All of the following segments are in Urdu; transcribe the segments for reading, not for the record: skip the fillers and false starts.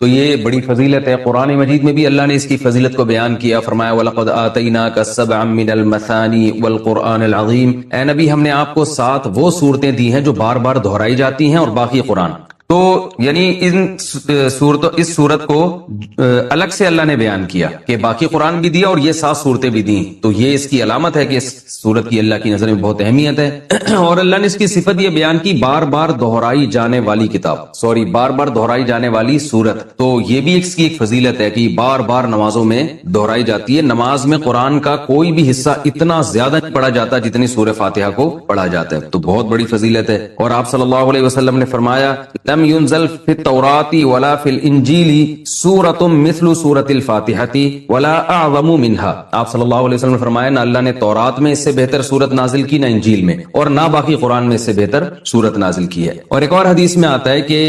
تو یہ بڑی فضیلت ہے. قرآن مجید میں بھی اللہ نے اس کی فضیلت کو بیان کیا. فرمایا وَلَقَدْ آتَيْنَاكَ سَبْعًا مِّنَ الْمَثَانِي وَالْقُرْآنِ الْعَظِيمِ. اے نبی ہم نے آپ کو 7 وہ صورتیں دی ہیں جو بار بار دہرائی جاتی ہیں اور باقی قرآن. تو یعنی اس صورت کو الگ سے اللہ نے بیان کیا کہ باقی قرآن بھی دیا اور یہ 7 صورتیں بھی دیں. تو یہ اس کی علامت ہے کہ اس صورت کی اللہ کی نظر میں بہت اہمیت ہے. اور اللہ نے اس کی صفت یہ بیان کی بار بار دہرائی جانے والی بار بار دہرائی جانے والی صورت. تو یہ بھی اس کی ایک فضیلت ہے کہ بار بار نمازوں میں دہرائی جاتی ہے. نماز میں قرآن کا کوئی بھی حصہ اتنا زیادہ نہیں پڑھا جاتا جتنی سورہ فاتحہ کو پڑھا جاتا ہے. تو بہت بڑی فضیلت ہے. اور آپ صلی اللہ علیہ وسلم نے فرمایا لم ينزل في التوراة ولا في الانجیل سورۃ مثل سورۃ الفاتحہ ولا اعظم منها. آپ صلی اللہ علیہ وسلم نے فرمایا نہ اللہ نے تورات میں اس سے بہتر سورت نازل کی، نہ انجیل میں، اور نہ باقی قرآن میں اس سے بہتر سورت نازل کی ہے. اور ایک اور حدیث میں آتا ہے کہ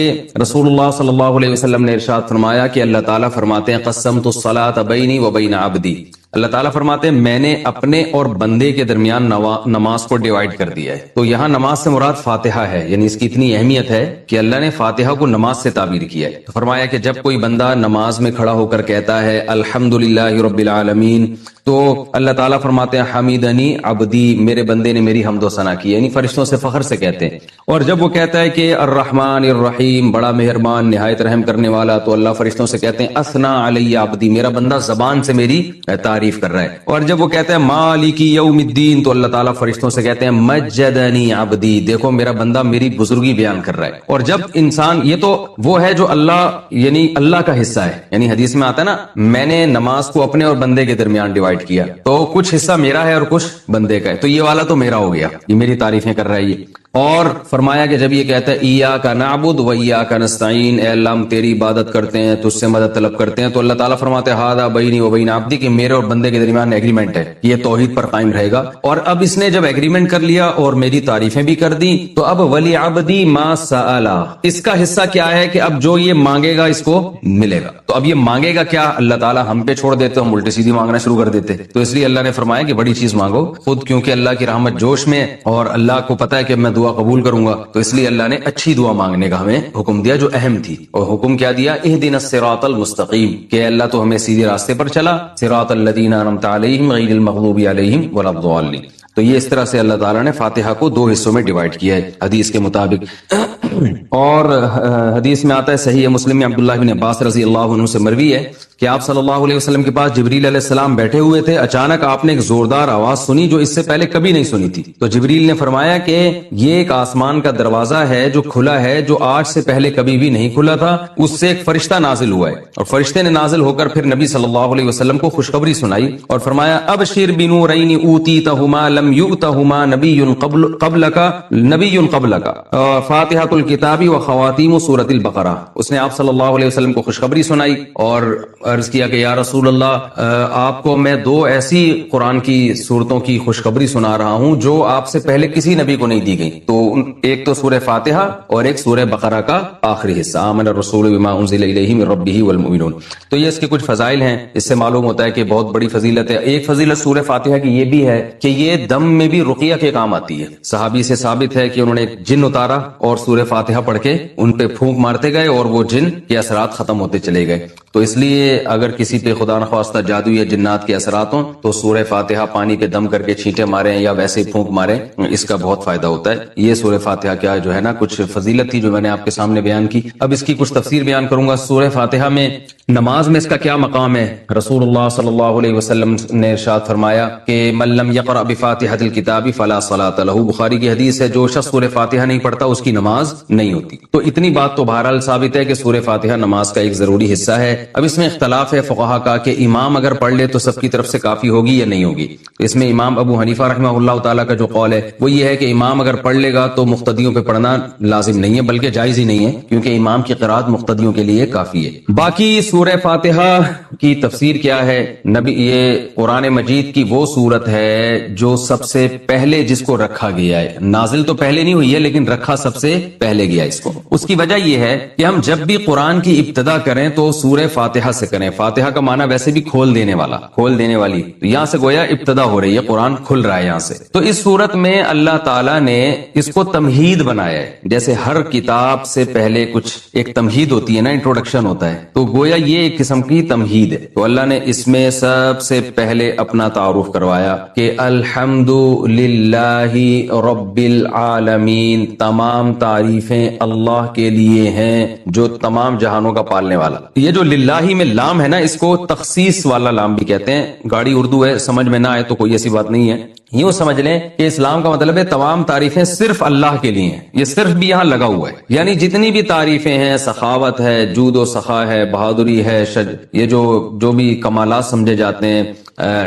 رسول اللہ صلی اللہ علیہ وسلم نے ارشاد فرمایا کہ اللہ تعالیٰ فرماتے ہیں قسمت الصلاۃ بینی و بین عبدی. اللہ تعالیٰ فرماتے ہیں میں نے اپنے اور بندے کے درمیان نماز کو ڈیوائیڈ کر دیا ہے. تو یہاں نماز سے مراد فاتحہ ہے، یعنی اس کی اتنی اہمیت ہے کہ اللہ نے فاتحہ کو نماز سے تعبیر کیا ہے. تو فرمایا کہ جب کوئی بندہ نماز میں کھڑا ہو کر کہتا ہے الحمدللہ رب العالمین، تو اللہ تعالیٰ فرماتے ہیں حمیدنی عبدی، میرے بندے نے میری حمد و ثنا کی، یعنی فرشتوں سے فخر سے کہتے ہیں. اور جب وہ کہتا ہے کہ الرحمن الرحیم، بڑا مہربان نہایت رحم کرنے والا، تو اللہ فرشتوں سے کہتے ہیں اثنا علی عبدی، میرا بندہ زبان سے میری تعریف کر رہا ہے. اور جب وہ کہتا ہے مالک یوم الدین، تو اللہ تعالیٰ فرشتوں سے کہتے ہیں مجدنی عبدی، دیکھو میرا بندہ میری بزرگی بیان کر رہا ہے. اور جب انسان، یہ تو وہ ہے جو اللہ یعنی اللہ کا حصہ ہے، یعنی حدیث میں آتا ہے نا میں نے نماز کو اپنے اور بندے کے درمیان ڈیوائیڈ کیا، تو کچھ حصہ میرا ہے اور کچھ بندے کا ہے. تو یہ والا تو میرا ہو گیا، یہ میری تعریفیں کر رہا ہے یہ. اور فرمایا کہ جب یہ کہتا ہے ایاک نعبد و ایاک نستعین، اے اللہ ہم تیری عبادت کرتے ہیں، تجھ سے مدد طلب کرتے ہیں، تو اللہ تعالیٰ فرماتے ہیں ھذا بینی و بین عبدی، کہ میرے اور بندے کے درمیان ایگریمنٹ ہے، یہ توحید پر قائم رہے گا. اور اب اس نے جب ایگریمنٹ کر لیا اور میری تعریفیں بھی کر دی، تو اب ولی عبدی ما سأل، اس کا حصہ کیا ہے کہ اب جو یہ مانگے گا اس کو ملے گا. تو اب یہ مانگے گا کیا، اللہ تعالیٰ ہم پہ چھوڑ دیتے، ہم الٹی سیدھی مانگنا شروع کر دیتے. تو اس لیے اللہ نے فرمایا کہ بڑی چیز مانگو خود، کیونکہ اللہ کی رحمت جوش میں اور اللہ کو پتا ہے کہ میں دعا قبول کروں گا، تو اس لیے اللہ نے اچھی دعا مانگنے کا ہمیں حکم دیا جو اہم تھی. اور حکم کیا دیا، اہدنا الصراط المستقیم، کہ اللہ تو ہمیں سیدھے راستے پر چلا، صراط الذین انعمت علیہم غیر المغضوب علیہم ولا الضالین. تو یہ اس طرح سے اللہ تعالیٰ نے فاتحہ کو 2 حصوں میں ڈیوائیڈ کیا ہے حدیث کے مطابق. اور حدیث میں آتا ہے صحیح مسلم میں عبداللہ بن عباس رضی اللہ عنہ سے مروی ہے کہ آپ صلی اللہ علیہ وسلم کے پاس جبریل علیہ السلام بیٹھے ہوئے تھے. اچانک آپ نے ایک زوردار آواز سنی جو اس سے پہلے کبھی نہیں سنی تھی. تو جبریل نے فرمایا کہ یہ ایک آسمان کا دروازہ ہے جو کھلا ہے، جو آج سے پہلے کبھی بھی نہیں کھلا تھا. اس سے ایک فرشتہ نازل ہوا ہے، اور فرشتے نے نازل ہو کر پھر نبی صلی اللہ علیہ وسلم کو خوشخبری سنائی اور فرمایا ابشر بنورین اوتیتہما لم یؤتہما نبی قبلک فاتحۃ الکتاب و خواتیم سورۃ البقرہ. اس نے آپ صلی اللہ علیہ وسلم کو خوشخبری سنائی اور عرض کیا کہ یا رسول اللہ، آپ کو میں 2 ایسی قرآن کی صورتوں کی خوشخبری سنا رہا ہوں جو آپ سے پہلے کسی نبی کو نہیں دی گئی. تو ایک تو سورہ فاتحہ اور ایک سورہ بقرہ کا آخری حصہ آمن الرسول بما انزل الیہ من ربہ والمؤمنون. تو یہ اس کے کچھ فضائل ہیں، اس سے معلوم ہوتا ہے کہ بہت بڑی فضیلت ہے. ایک فضیلت سورہ فاتحہ کی یہ بھی ہے کہ یہ دم میں بھی رقیہ کے کام آتی ہے. صحابی سے ثابت ہے کہ انہوں نے ایک جن اتارا اور سورہ فاتحہ پڑھ کے ان پہ پھونک مارتے گئے اور وہ جن کے اثرات ختم ہوتے چلے گئے. تو اس لیے اگر کسی پہ خدا نخواستہ جادو یا جنات کے اثرات ہوں تو سورہ فاتحہ پانی پہ دم کر کے چھینٹے ماریں یا ویسے ہی پھونک ماریں، اس کا بہت فائدہ ہوتا ہے. یہ سورہ فاتحہ کیا جو ہے نا کچھ فضیلت تھی جو میں نے آپ کے سامنے بیان کی. اب اس کی کچھ تفسیر بیان کروں گا. سورہ فاتحہ میں نماز میں اس کا کیا مقام ہے؟ رسول اللہ صلی اللہ علیہ وسلم نے ارشاد فرمایا کہ من لم یقرأ بفاتحۃ الکتاب فلا صلاۃ لہ. بخاری کی حدیث ہے جو شخص سورہ فاتحہ نہیں پڑھتا اس کی نماز نہیں ہوتی. تو اتنی بات تو بہرحال ثابت ہے کہ سورہ فاتحہ نماز کا ایک ضروری حصہ ہے. اب اس میں اختلاف ہے فقہا کا کہ امام اگر پڑھ لے تو سب کی طرف سے کافی ہوگی یا نہیں ہوگی. اس میں امام ابو حنیفہ رحمہ اللہ تعالیٰ کا جو قول ہے وہ یہ ہے کہ امام اگر پڑھ لے گا تو مقتدیوں پہ پڑھنا لازم نہیں ہے، بلکہ جائز ہی نہیں ہے، کیونکہ امام کی قرات مقتدیوں کے لیے کافی ہے. باقی سورہ فاتحہ کی تفسیر کیا ہے؟ نبی یہ قرآن مجید کی وہ سورت ہے جو سب سے پہلے جس کو رکھا گیا ہے، نازل تو پہلے نہیں ہوئی ہے لیکن رکھا سب سے پہلے گیا اس کو۔ اس کی وجہ یہ ہے کہ ہم جب بھی قرآن کی ابتدا کریں تو سورہ فاتحہ سے کریں۔ فاتحہ کا معنی ویسے بھی کھول دینے والا، کھول دینے والی، تو یہاں سے گویا ابتدا ہو رہی ہے، قرآن کھل رہا ہے یہاں سے۔ تو اس سورت میں اللہ تعالیٰ نے اس کو تمہید بنایا ہے، جیسے ہر کتاب سے پہلے کچھ ایک تمہید ہوتی ہے نا، انٹروڈکشن ہوتا ہے، تو گویا یہ ایک قسم کی تمہید ہے۔ تو اللہ نے اس میں سب سے پہلے اپنا تعارف کروایا کہ الحمد للہ رب العالمین، تمام تعریفیں اللہ کے لیے ہیں جو تمام جہانوں کا پالنے والا۔ یہ جو للہ میں لام ہے نا، اس کو تخصیص والا لام بھی کہتے ہیں۔ گاڑی اردو ہے، سمجھ میں نہ آئے تو کوئی ایسی بات نہیں ہے، یوں سمجھ لیں کہ اسلام کا مطلب ہے تمام تعریفیں صرف اللہ کے لیے ہیں۔ یہ صرف بھی یہاں لگا ہوا ہے، یعنی جتنی بھی تعریفیں ہیں، سخاوت ہے، جود و سخا ہے، بہادری ہے، یہ جو بھی کمالات سمجھے جاتے ہیں،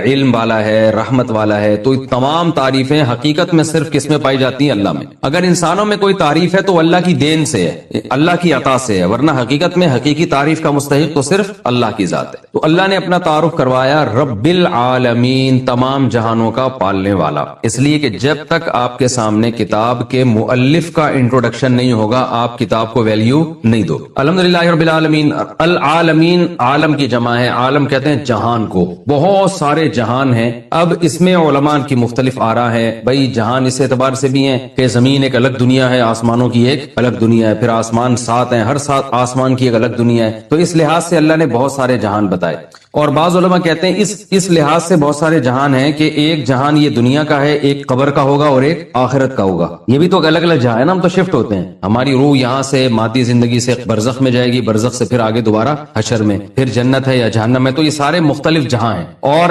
علم والا ہے، رحمت والا ہے، تو تمام تعریفیں حقیقت میں صرف کس میں پائی جاتی ہیں؟ اللہ میں۔ اگر انسانوں میں کوئی تعریف ہے تو اللہ کی دین سے ہے، اللہ کی عطا سے ہے، ورنہ حقیقت میں حقیقی تعریف کا مستحق تو صرف اللہ کی ذات ہے۔ تو اللہ نے اپنا تعارف کروایا رب العالمین، تمام جہانوں کا پالنے والا، اس لیے کہ جب تک آپ کے سامنے کتاب کے مؤلف کا انٹروڈکشن نہیں ہوگا آپ کتاب کو ویلیو نہیں دو۔ الحمدللہ رب العالمین، العالمین عالم کی جمع ہے، عالم کہتے ہیں جہان کو، بہت سارے جہان ہیں۔ اب اس میں علماء کی مختلف آراء ہے، بھائی جہان اس اعتبار سے بھی ہیں کہ زمین ایک الگ دنیا ہے، آسمانوں کی ایک الگ دنیا ہے، پھر آسمان 7 ہیں، ہر 7 آسمان کی ایک الگ دنیا ہے، تو اس لحاظ سے اللہ نے بہت سارے جہان بتائے۔ اور بعض علماء کہتے ہیں اس لحاظ سے بہت سارے جہان ہیں کہ ایک جہان یہ دنیا کا ہے، ایک قبر کا ہوگا اور ایک آخرت کا ہوگا۔ یہ بھی تو الگ الگ جہان ہے نا، ہم تو شفٹ ہوتے ہیں، ہماری روح یہاں سے مادی زندگی سے برزخ میں جائے گی، برزخ سے پھر آگے دوبارہ حشر میں، پھر جنت ہے یا جہنم ہے، تو یہ سارے مختلف جہاں ہیں۔ اور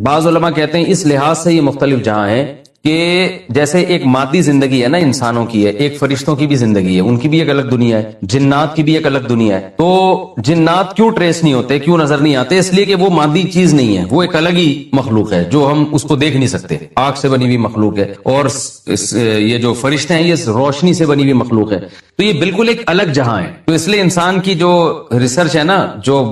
بعض علماء کہتے ہیں اس لحاظ سے یہ مختلف جہاں ہیں کہ جیسے ایک مادی زندگی ہے نا انسانوں کی ہے، ایک فرشتوں کی بھی زندگی ہے، ان کی بھی ایک الگ دنیا ہے، جنات کی بھی ایک الگ دنیا ہے۔ تو جنات کیوں ٹریس نہیں ہوتے، کیوں نظر نہیں آتے؟ اس لیے کہ وہ مادی چیز نہیں ہے، وہ ایک الگ ہی مخلوق ہے جو ہم اس کو دیکھ نہیں سکتے، آگ سے بنی ہوئی مخلوق ہے۔ اور یہ جو فرشتے ہیں یہ روشنی سے بنی ہوئی مخلوق ہے، تو یہ بالکل ایک الگ جہاں ہے۔ تو اس لیے انسان کی جو ریسرچ ہے نا، جو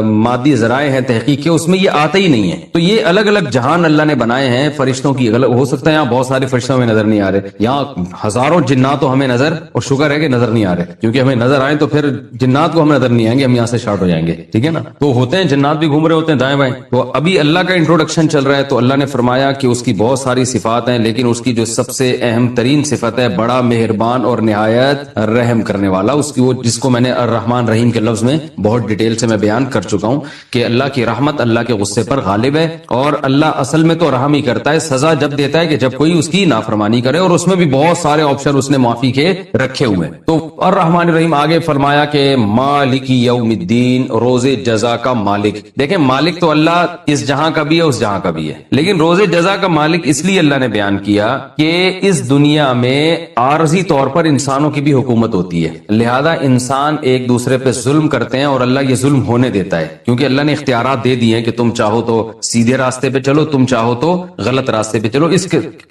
مادی ذرائع ہیں تحقیق کے، اس میں یہ آتا ہی نہیں ہے۔ تو یہ الگ الگ جہان اللہ نے بنائے ہیں فرشتوں کی، ہو سکتا ہے یہاں بہت سارے فرشتوں میں نظر نہیں آ رہے، یہاں ہزاروں جنات تو ہمیں نظر، اور شکر ہے کہ نظر نہیں آ رہے، کیونکہ ہمیں نظر آئے تو پھر جنات کو ہم نظر نہیں آئیں گے، ہم یہاں سے شارٹ ہو جائیں گے، ٹھیک ہے نا۔ تو ہوتے ہیں جنات بھی گھوم رہے ہوتے ہیں دائیں بائیں۔ تو ابھی اللہ کا انٹروڈکشن چل رہا ہے، تو اللہ نے فرمایا کہ اس کی بہت ساری صفات ہیں، لیکن اس کی جو سب سے اہم ترین صفت ہے، بڑا مہربان اور نہایت رحم کرنے والا، اس کی وہ جس کو میں نے الرحمن رحیم کے لفظ میں بہت ڈیٹیل سے میں بیان کر چکا ہوں کہ اللہ کی رحمت اللہ کے غصے پر غالب ہے، اور اللہ اصل میں تو رحم ہی کرتا ہے، سزا جب دیتا ہے کہ جب کوئی اس کی نافرمانی کرے، اور اس میں بھی بہت سارے آپشن اس نے معافی کے رکھے ہوئے۔ تو الرحمن الرحیم آگے فرمایا کہ مالک یوم الدین، روز جزا کا مالک۔ دیکھیں مالک تو اللہ اس جہاں کا بھی ہے، اس جہاں کا بھی ہے، لیکن روز جزا کا مالک اس لیے اللہ نے بیان کیا کہ اس دنیا میں عارضی طور پر انسانوں کی بھی حکومت ہوتی ہے، لہذا انسان ایک دوسرے پہ ظلم کرتے ہیں، اور اللہ یہ ظلم ہونے دیتا ہے، کیونکہ اللہ نے اختیارات دے دیے ہیں کہ تم چاہو تو سیدھے راستے پہ چلو، تم چاہو تو غلط راستے پہ چلو، اس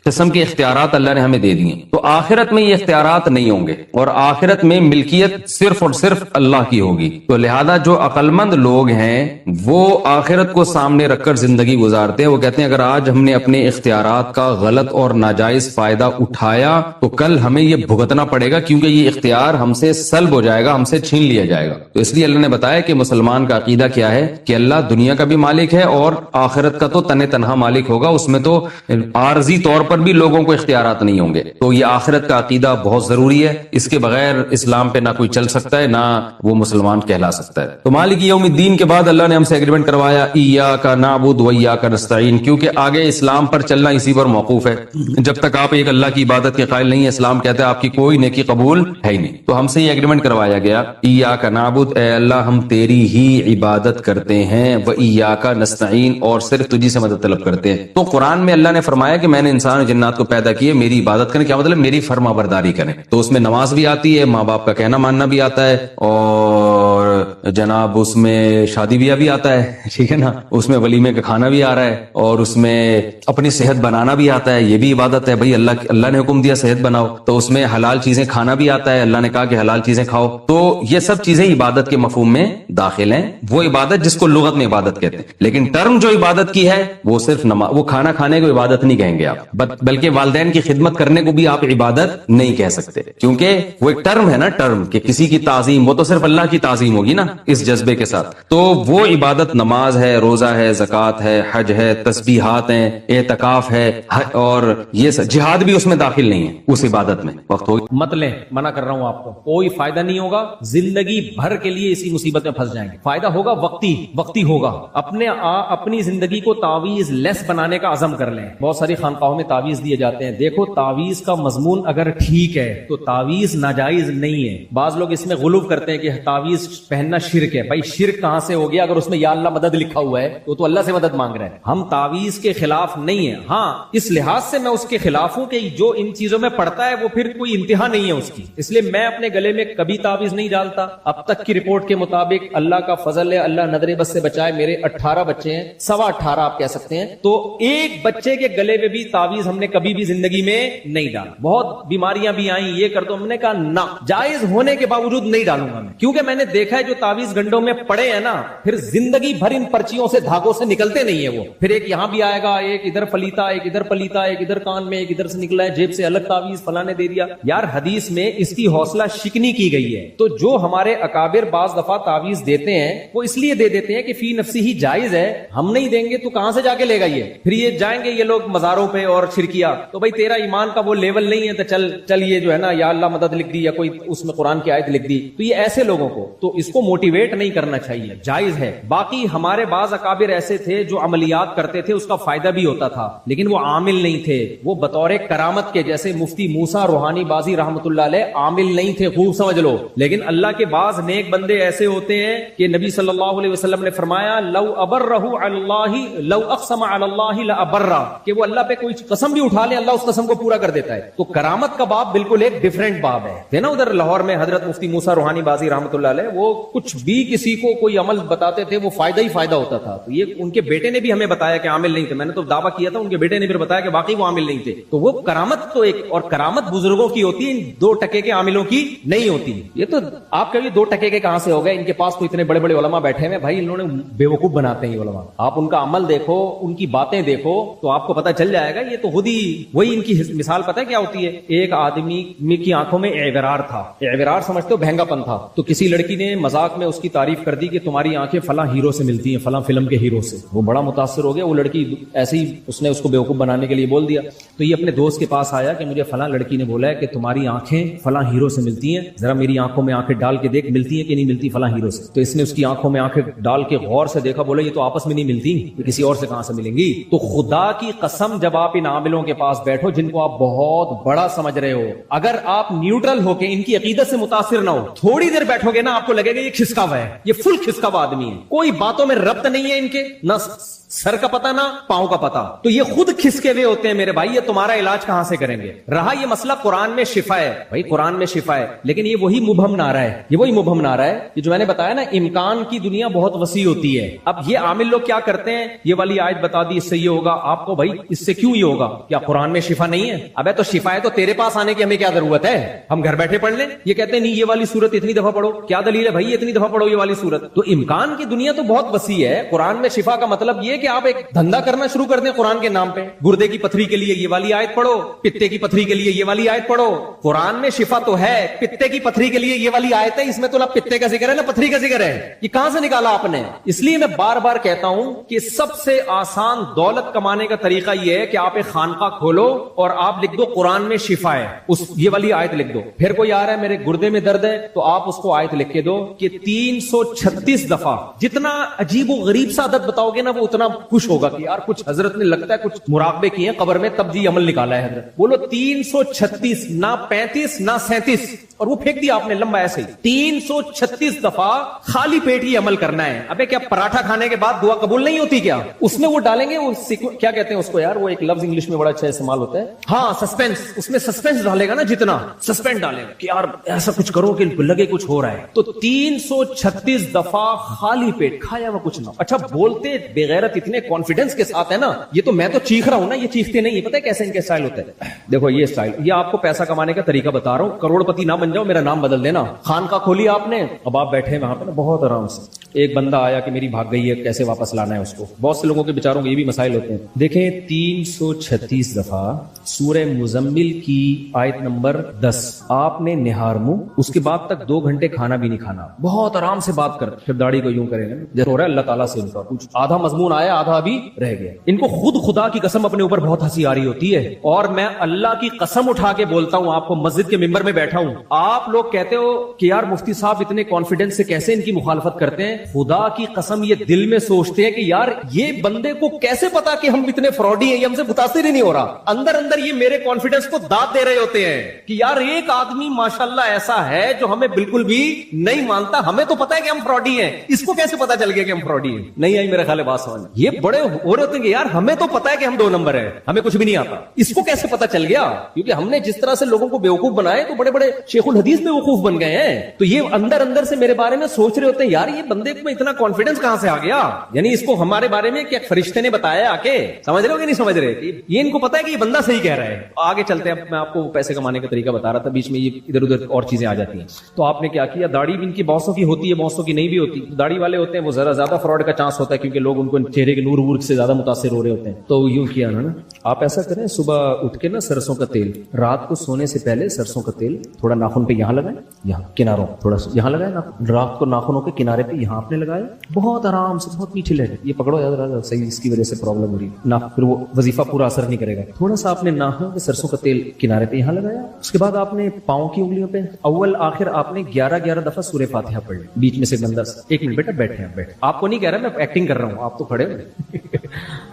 قسم کے اختیارات اللہ نے ہمیں دے دیے۔ تو آخرت میں یہ اختیارات نہیں ہوں گے، اور آخرت میں ملکیت صرف اور صرف اللہ کی ہوگی۔ تو لہذا جو عقل مند لوگ ہیں وہ آخرت کو سامنے رکھ کر زندگی گزارتے ہیں، وہ کہتے ہیں اگر آج ہم نے اپنے اختیارات کا غلط اور ناجائز فائدہ اٹھایا تو کل ہمیں یہ بھگتنا پڑے گا، کیونکہ یہ اختیار ہم سے سلب ہو جائے گا، ہم سے چھین لیا جائے گا۔ تو اس لیے اللہ نے بتایا کہ مسلمان کا عقیدہ کیا ہے کہ اللہ دنیا کا بھی مالک ہے اور آخرت کا تو تنہا مالک ہوگا، اس میں تو عارضی طور پر بھی لوگوں کو اختیارات نہیں ہوں گے۔ تو یہ آخرت کا عقیدہ بہت ضروری ہے، اس کے بغیر اسلام پہ نہ کوئی چل سکتا ہے، نہ وہ مسلمان کہلا سکتا ہے۔ تو مالک یوم الدین کے بعد اللہ نے ہم سے ایگریمنٹ کروایا ایاک نعبد و ایاک نستعین، کیونکہ آگے اسلام پر چلنا اسی پر موقوف ہے۔ جب تک آپ ایک اللہ کی عبادت کے قائل نہیں ہے، اسلام کہتا ہے آپ کی کوئی نیکی قبول ہے ہی نہیں۔ تو ہم سے یہ ایگریمنٹ کروایا گیا ایاک نعبد، اے اللہ ہم تیری ہی عبادت کرتے ہیں، و ایاک نستعین، اور صرف تجھی سے مدد طلب کرتے ہیں۔ تو قرآن میں اللہ نے فرمایا کہ میں نے انسان اور جنات کو پیدا کیے میری عبادت کریں، کیا مطلب میری فرما برداری کریں۔ تو اس میں نماز بھی آتی ہے، ماں باپ کا کہنا ماننا بھی آتا ہے، اور جناب اس میں شادی بیاہ بھی آتا ہے، ٹھیک ہے نا، اس میں ولیمے کا کھانا بھی آ رہا ہے، اور اس میں اپنی صحت بنانا بھی آتا ہے، یہ بھی عبادت ہے بھائی، اللہ نے حکم دیا صحت بناؤ، تو اس میں حلال چیزیں کھانا بھی آتا ہے، اللہ نے کہا کہ حلال چیزیں کھاؤ، تو یہ سب چیزیں عبادت کے مفہوم میں داخل ہیں، وہ عبادت جس کو لغت میں عبادت کہتے ہیں، لیکن ٹرم جو عبادت کی ہے وہ صرف نماز، وہ کھانا کھانے کو عبادت نہیں کہیں گے آپ، بلکہ والدین کی خدمت کرنے کو بھی آپ عبادت نہیں کہہ سکتے، کیونکہ وہ ایک ٹرم ہے نا، ٹرم کہ کسی کی تعظیم، وہ تو صرف اللہ کی تعظیم ہوگی نا اس جذبے کے ساتھ، تو وہ عبادت نماز ہے، روزہ ہے، زکوٰۃ ہے، حج ہے، تسبیحات ہیں، اعتکاف ہے، اور یہ جہاد بھی اس میں داخل نہیں ہے اس عبادت میں۔ وقت ہو مت لیں، منع کر رہا ہوں آپ کو، کوئی فائدہ نہیں ہوگا، زندگی بھر کے لیے اسی مصیبت میں پھنس جائیں گے، فائدہ ہوگا وقتی ہوگا، اپنی زندگی کو تعویذ لیس بنانے کا عزم کر لیں۔ بہت ساری خانقاہوں میں تعویذ دیے جاتے ہیں، دیکھو تعویذ کا مضمون اگر ٹھیک ہے تو تعویذ ناجائز نہیں ہے، بعض لوگ اس میں غلو کرتے ہیں کہ تعویذ پہننا شرک ہے، بھائی شرک کہاں سے ہو گیا؟ اگر اس میں یا اللہ مدد لکھا ہوا ہے تو اللہ سے مدد مانگ رہے ہیں، ہم تعویذ کے خلاف نہیں ہیں، ہاں اس لحاظ سے میں اس کے خلاف ہوں کہ جو ان چیزوں میں پڑتا ہے وہ پھر کوئی انتہا نہیں ہے اس کی، اس لیے میں اپنے گلے میں کبھی تعویذ نہیں ڈالتا۔ اب تک کی رپورٹ کے مطابق اللہ کا فضل ہے، اللہ نظر بس سے بچائے، میرے 18 بچے ہیں، 18.25 آپ کہہ سکتے ہیں، تو ایک بچے کے گلے میں بھی تعویذ ہم نے کبھی بھی زندگی میں نہیں ڈالا۔ بہت بیماریاں بھی آئیں، یہ کر دو، ہم نے کہا نہ، جائز ہونے کے باوجود نہیں ڈالوں گا میں، کیونکہ میں نے دیکھا ہے جو تعویذ گنڈوں میں پڑے ہیں نا، پھر زندگی بھر ان پرچیوں سے دھاگوں سے نکلتے نہیں ہیں، وہ پھر ایک یہاں بھی آئے گا، ایک ادھر پلیتا، ایک ادھر پلیتا، ایک ادھر کان میں، ایک ادھر سے نکلا ہے، جیب سے الگ تعویذ فلاں نے دے دیا۔ یار حدیث میں اس کی حوصلہ شکنی کی گئی ہے، تو جو ہمارے اکابر بعض دفعہ تعویذ دیتے ہیں وہ اس لیے دے دیتے ہیں کہ فی نفسی ہی جائز ہے، ہم نہیں دیں گے تو کہاں سے جا کے لے گا یہ، پھر یہ جائیں گے یہ لوگ مزاروں پہ اور شرکیہ، تو بھائی تیرا ایمان کا وہ لیول نہیں ہے تو چل یہ جو ہے نا یا اللہ مدد لکھ دی یا کوئی اس میں قرآن کی آیت لکھ دی، تو یہ ایسے لوگوں کو تو اس کو موٹیویٹ نہیں کرنا چاہیے، جائز ہے۔ باقی ہمارے بعض اکابر ایسے تھے جو عملیات کرتے تھے، اس کا فائدہ بھی ہوتا تھا، لیکن وہ عامل نہیں تھے، وہ بطور کرامت کے، جیسے مفتی موسیٰ روحانی بازی رحمۃ اللہ علیہ عامل نہیں تھے، خوب سمجھ لو، لیکن اللہ کے بعض نیک بندے ایسے ہوتے ہیں کہ نبی صلی اللہ علیہ وسلم نے فرمایا لو ابرہ علی اللہ لو اقسم علی اللہ لابرہ، کہ وہ اللہ پہ کوئی قسم بھی اٹھا لے اللہ اس قسم کو پورا کر دیتا ہے۔ تو کرامت کا باب بالکل ایک ڈیفرنٹ باب ہے نا، ادھر لاہور میں حضرت مفتی موسیٰ روحانی بازی رحمۃ اللہ علیہ وہ کچھ بھی کسی کو کوئی عمل بتاتے تھے وہ فائدہ ہی فائدہ ہوتا تھا، تو یہ ان کے بیٹے نے بھی ہمیں بتایا کہ عامل نہیں تھے، میں نے تو دعویٰ کیا تھا، ان کے بیٹے نے پھر بتایا کہ واقعی وہ عامل نہیں تھے، تو وہ کرامت تو ایک، اور کرامت بزرگوں کی ہوتی ہے، 2 ٹکے کے عاملوں کی نہیں ہوتی۔ یہ تو آپ کبھی 2 ٹکے کے کہاں سے ہو گئے، ان کے پاس تو اتنے بڑے بڑے علماء بیٹھے ہیں، بھائی انہوں نے بیوقوف بناتے ہیں یہ علماء، آپ ان کا عمل دیکھو، ان کی باتیں دیکھو تو آپ کو پتہ چل جائے گا، یہ تو خود ہی وہی ان کی مثال پتہ ہے کیا ہوتی ہے، ایک آدمی کی آنکھوں میں اعورار تھا، اعورار سمجھتے ہو بہنگا پن تھا، تو کسی لڑکی نے مذاق میں اس کی تعریف کر دی کہ تمہاری آنکھیں فلاں ہیرو سے ملتی ہیں، فلاں فلم کے ہیرو سے، وہ بڑا متاثر ہو گیا، وہ لڑکی ایسے ہی اس نے اس کو بیوقوف بنانے کے لیے بول دیا، تو یہ اپنے دوست کے پاس آیا کہ مجھے فلاں لڑکی نے بولا ہے کہ تمہاری آنکھیں فلاں ہیرو سے ملتی ہیں، ذرا میری آنکھوں میں آنکھیں ڈال کے دیکھ ملتی ہیں کہ نہیں ملتی فلاں ہیرو سے، تو اس نے اس کی آنکھوں میں آنکھیں ڈال کے غور سے دیکھا، بولا یہ تو آپس میں نہیں ملتی، یہ کسی اور سے کہاں سے ملیں گی۔ تو خدا کی قسم جب آپ ان عاملوں کے پاس بیٹھو جن کو آپ بہت بڑا سمجھ رہے ہو، اگر آپ نیوٹرل ہو کے ان کی عقیدت سے متاثر نہ ہو، تھوڑی دیر بیٹھو گے نا آپ کو لگے گا یہ کھسکا ہوا ہے، یہ فل کھسکا ہوا آدمی ہے، کوئی باتوں میں ربط نہیں ہے ان کے، نہ سر کا پتہ نہ پاؤں کا پتہ، تو یہ خود کھسکے ہوئے ہوتے ہیں میرے بھائی، یہ تمہارا علاج کہاں سے کریں گے؟ رہا یہ مسئلہ قرآن میں شفا ہے، بھائی قرآن میں شفا ہے، لیکن یہ وہی مبہم نعرہ ہے، یہ وہی مبہم نعرہ ہے کہ جو میں نے بتایا نا، امکان کی دنیا بہت وسیع ہوتی ہے۔ اب یہ عامل لوگ کیا کرتے ہیں، یہ والی آیت بتا دی اس سے یہ ہوگا، آپ کو بھائی اس سے کیوں یہ ہوگا، کیا قرآن میں شفا نہیں ہے؟ ابے تو شفا ہے تو تیرے پاس آنے کی ہمیں کیا ضرورت ہے، ہم گھر بیٹھے پڑھ لیں۔ یہ کہتے ہیں نہیں یہ والی صورت اتنی دفعہ پڑھو، کیا دلیل ہے بھائی اتنی دفعہ پڑھو یہ والی صورت؟ تو امکان کی دنیا تو بہت وسیع ہے، قرآن میں شفا کا مطلب یہ کہ آپ ایک دھندا کرنا شروع کر دیں قرآن کے نام پہ، گردے کی پتھری کے لیے یہ والی آیت پڑھو، پتے کی پتھری کے لیے یہ والی آیت پڑھو، قرآن میں شفا تو ہے، پتے کی پتھری کے لیے یہ والی آیت ہے، اس میں تو نہ پتے کا ذکر ہے نہ پتھری کا ذکر ہے، یہ کہاں سے نکالا آپ نے؟ اس لیے میں بار بار کہتا ہوں کہ سب سے آسان دولت کمانے کا طریقہ یہ ہے کہ آپ ایک خانقاہ کھولو اور آپ لکھ دو قرآن میں شفا ہے، یہ والی آیت لکھ دو، پھر کوئی آ رہا ہے میرے گردے میں درد ہے تو آپ اس کو آیت لکھ کے دو کہ 336 دفعہ، جتنا عجیب و غریب سا عدد بتاؤ گے نا وہ اتنا خوش ہوگا کہ یار کچھ حضرت نے لگتا ہے کچھ مراقبے کیے ہیں قبر میں تب جی عمل نکالا ہے حضرت، بولو 336 نہ 35 نہ 37، اور وہ پھینک دیا آپ نے لمبا ایسے ہی. 336 دفعہ خالی پیٹ ہی عمل کرنا ہے. ابے کیا پراٹھا کھانے کے بعد دعا قبول نہیں ہوتی کیا؟ اس میں وہ ڈالیں گے, وہ کیا کہتے ہیں اس کو یار, وہ ایک لفظ انگلش میں بڑا اچھا استعمال ہوتا ہے, ہاں سسپینس. اس میں سسپینس ڈالے گا نا, جتنا سسپینس ڈالے گا کہ یار ایسا کچھ کرو کہ لگے کچھ ہو رہا ہے. تو 336 دفعہ خالی پیٹ, کھایا ہوا کچھ نہ. اچھا بولتے بغیرت اتنے کانفیڈنس کے ساتھ ہے نا, یہ تو میں تو چیخ رہا ہوں نا, یہ چیختے نہیں. پتہ ہے کیسے ان کے اسٹائل ہوتا ہے؟ دیکھو یہ اسٹائل, یہ آپ کو پیسہ کمانے کا طریقہ بتا رہا ہوں. کروڑ پتی نہ بن جاؤ, میرا نام بدل دینا. خانقاہ کھولی آپ نے, اب آپ بیٹھے وہاں پہ بہت آرام سے. ایک بندہ آیا کہ میری بھاگ گئی ہے, کیسے واپس لانا ہے اس کو. بہت سے لوگوں کے بیچاروں کے یہ بھی مسائل ہوتے ہیں. دیکھیں 336 دفعہ سورہ مزمل کی آیت نمبر 10 آپ نے نہار منہ, اس کے بعد تک 2 گھنٹے کھانا بھی نہیں کھانا, بہت آرام سے بات کر. پھر داڑھی کو یوں کریں گے جیسے ہو رہا ہے اللہ تعالیٰ سے ان کا کچھ آدھا مضمون آیا آدھا ابھی رہ گیا. ان کو خود خدا کی قسم اپنے اوپر بہت ہنسی آ رہی ہوتی ہے, اور میں اللہ کی قسم اٹھا کے بولتا ہوں آپ کو, مسجد کے ممبر میں بیٹھا ہوں. آپ لوگ کہتے ہو کہ یار مفتی صاحب اتنے کانفیڈنس سے کیسے ان کی مخالفت کرتے ہیں. خدا کی قسم یہ دل میں سوچتے ہیں کہ یار یہ بندے کو کیسے پتا کہ ہم اتنے فراڈی ہیں, یہ ہم سے متاثر ہی نہیں ہو رہا. اندر اندر یہ میرے کانفیڈنس کو داد دے رہے ہوتے ہیں کہ یار ایک آدمی ماشاءاللہ ایسا ہے جو ہمیں بالکل بھی نہیں مانتا. ہمیں تو پتا ہے کہ ہم فراڈی ہیں, اس کو کیسے پتا چل گیا کہ ہم فراڈی ہیں؟ نہیں آئی میرے خیال ہے بات سمجھ. یہ بڑے ہو رہے ہوتے ہیں کہ یار ہمیں تو پتا ہے کہ ہم 2 نمبر ہیں, ہمیں کچھ بھی نہیں آتا. اس کو کیسے پتا چل گیا؟ کیونکہ ہم نے جس طرح سے لوگوں کو بیوقوف بنائے تو بڑے بڑے شیخ الحدیث میں وقوف بن گئے ہیں. تو یہ اندر اندر سے میرے بارے میں سوچ رہے ہوتے ہیں یار یہ بندے کو اتنا کانفیڈنس کہاں سے آ گیا, یعنی اس کو ہمارے بارے میں کیا فرشتے نے بتایا آ کے. سمجھ رہے ہو کہ نہیں سمجھ رہے؟ یہ ان کو پتا ہے کہ یہ بندہ صحیح کہہ رہا ہے. آگے چلتے ہیں, میں آپ کو پیسے کمانے کا طریقہ بتا رہا تھا, بیچ میں یہ ادھر ادھر اور چیزیں آ جاتی ہیں. تو آپ نے کیا کیا, داڑھی بھی ان کی بہتوں کی ہوتی ہے, بہتوں کی نہیں بھی ہوتی. داڑھی والے ہوتے ہیں وہ ذرا زیادہ فراڈ کا چانس ہوتا ہے کیونکہ لوگ ان کو چہرے کے نور وور سے زیادہ متاثر ہو رہے ہوتے ہیں. تو یوں کیا نا, آپ ایسا کریں صبح اٹھ کے نا سرسوں کا تیل, رات کو سونے سے پہلے سرسوں کا تیل تھوڑا ناخن پہ یہاں لگائیں, یہاں کناروں تھوڑا سا یہاں لگائیں, رات کو ناخنوں کے کنارے پہ یہاں آپ نے لگایا, بہت آرام سے, بہت میٹھی لہر. یہ پکڑو یاد رہا صحیح, اس کی وجہ سے پرابلم ہو رہی ہے, پھر وہ وظیفہ پورا اثر نہیں کرے گا. تھوڑا سا آپ نے ناخنوں کے سرسوں کا تیل کنارے پہ یہاں لگایا, اس کے بعد آپ نے پاؤں کی انگلیوں پہ اول آخر آپ نے 11 دفعہ سورہ فاتحہ پڑھ لی. بیچ میں سے بندہ, 1 منٹ بیٹا بیٹھے ہیں, بیٹھے. آپ کو نہیں کہہ رہا میں ایکٹنگ کر رہا ہوں, آپ تو کھڑے ہو.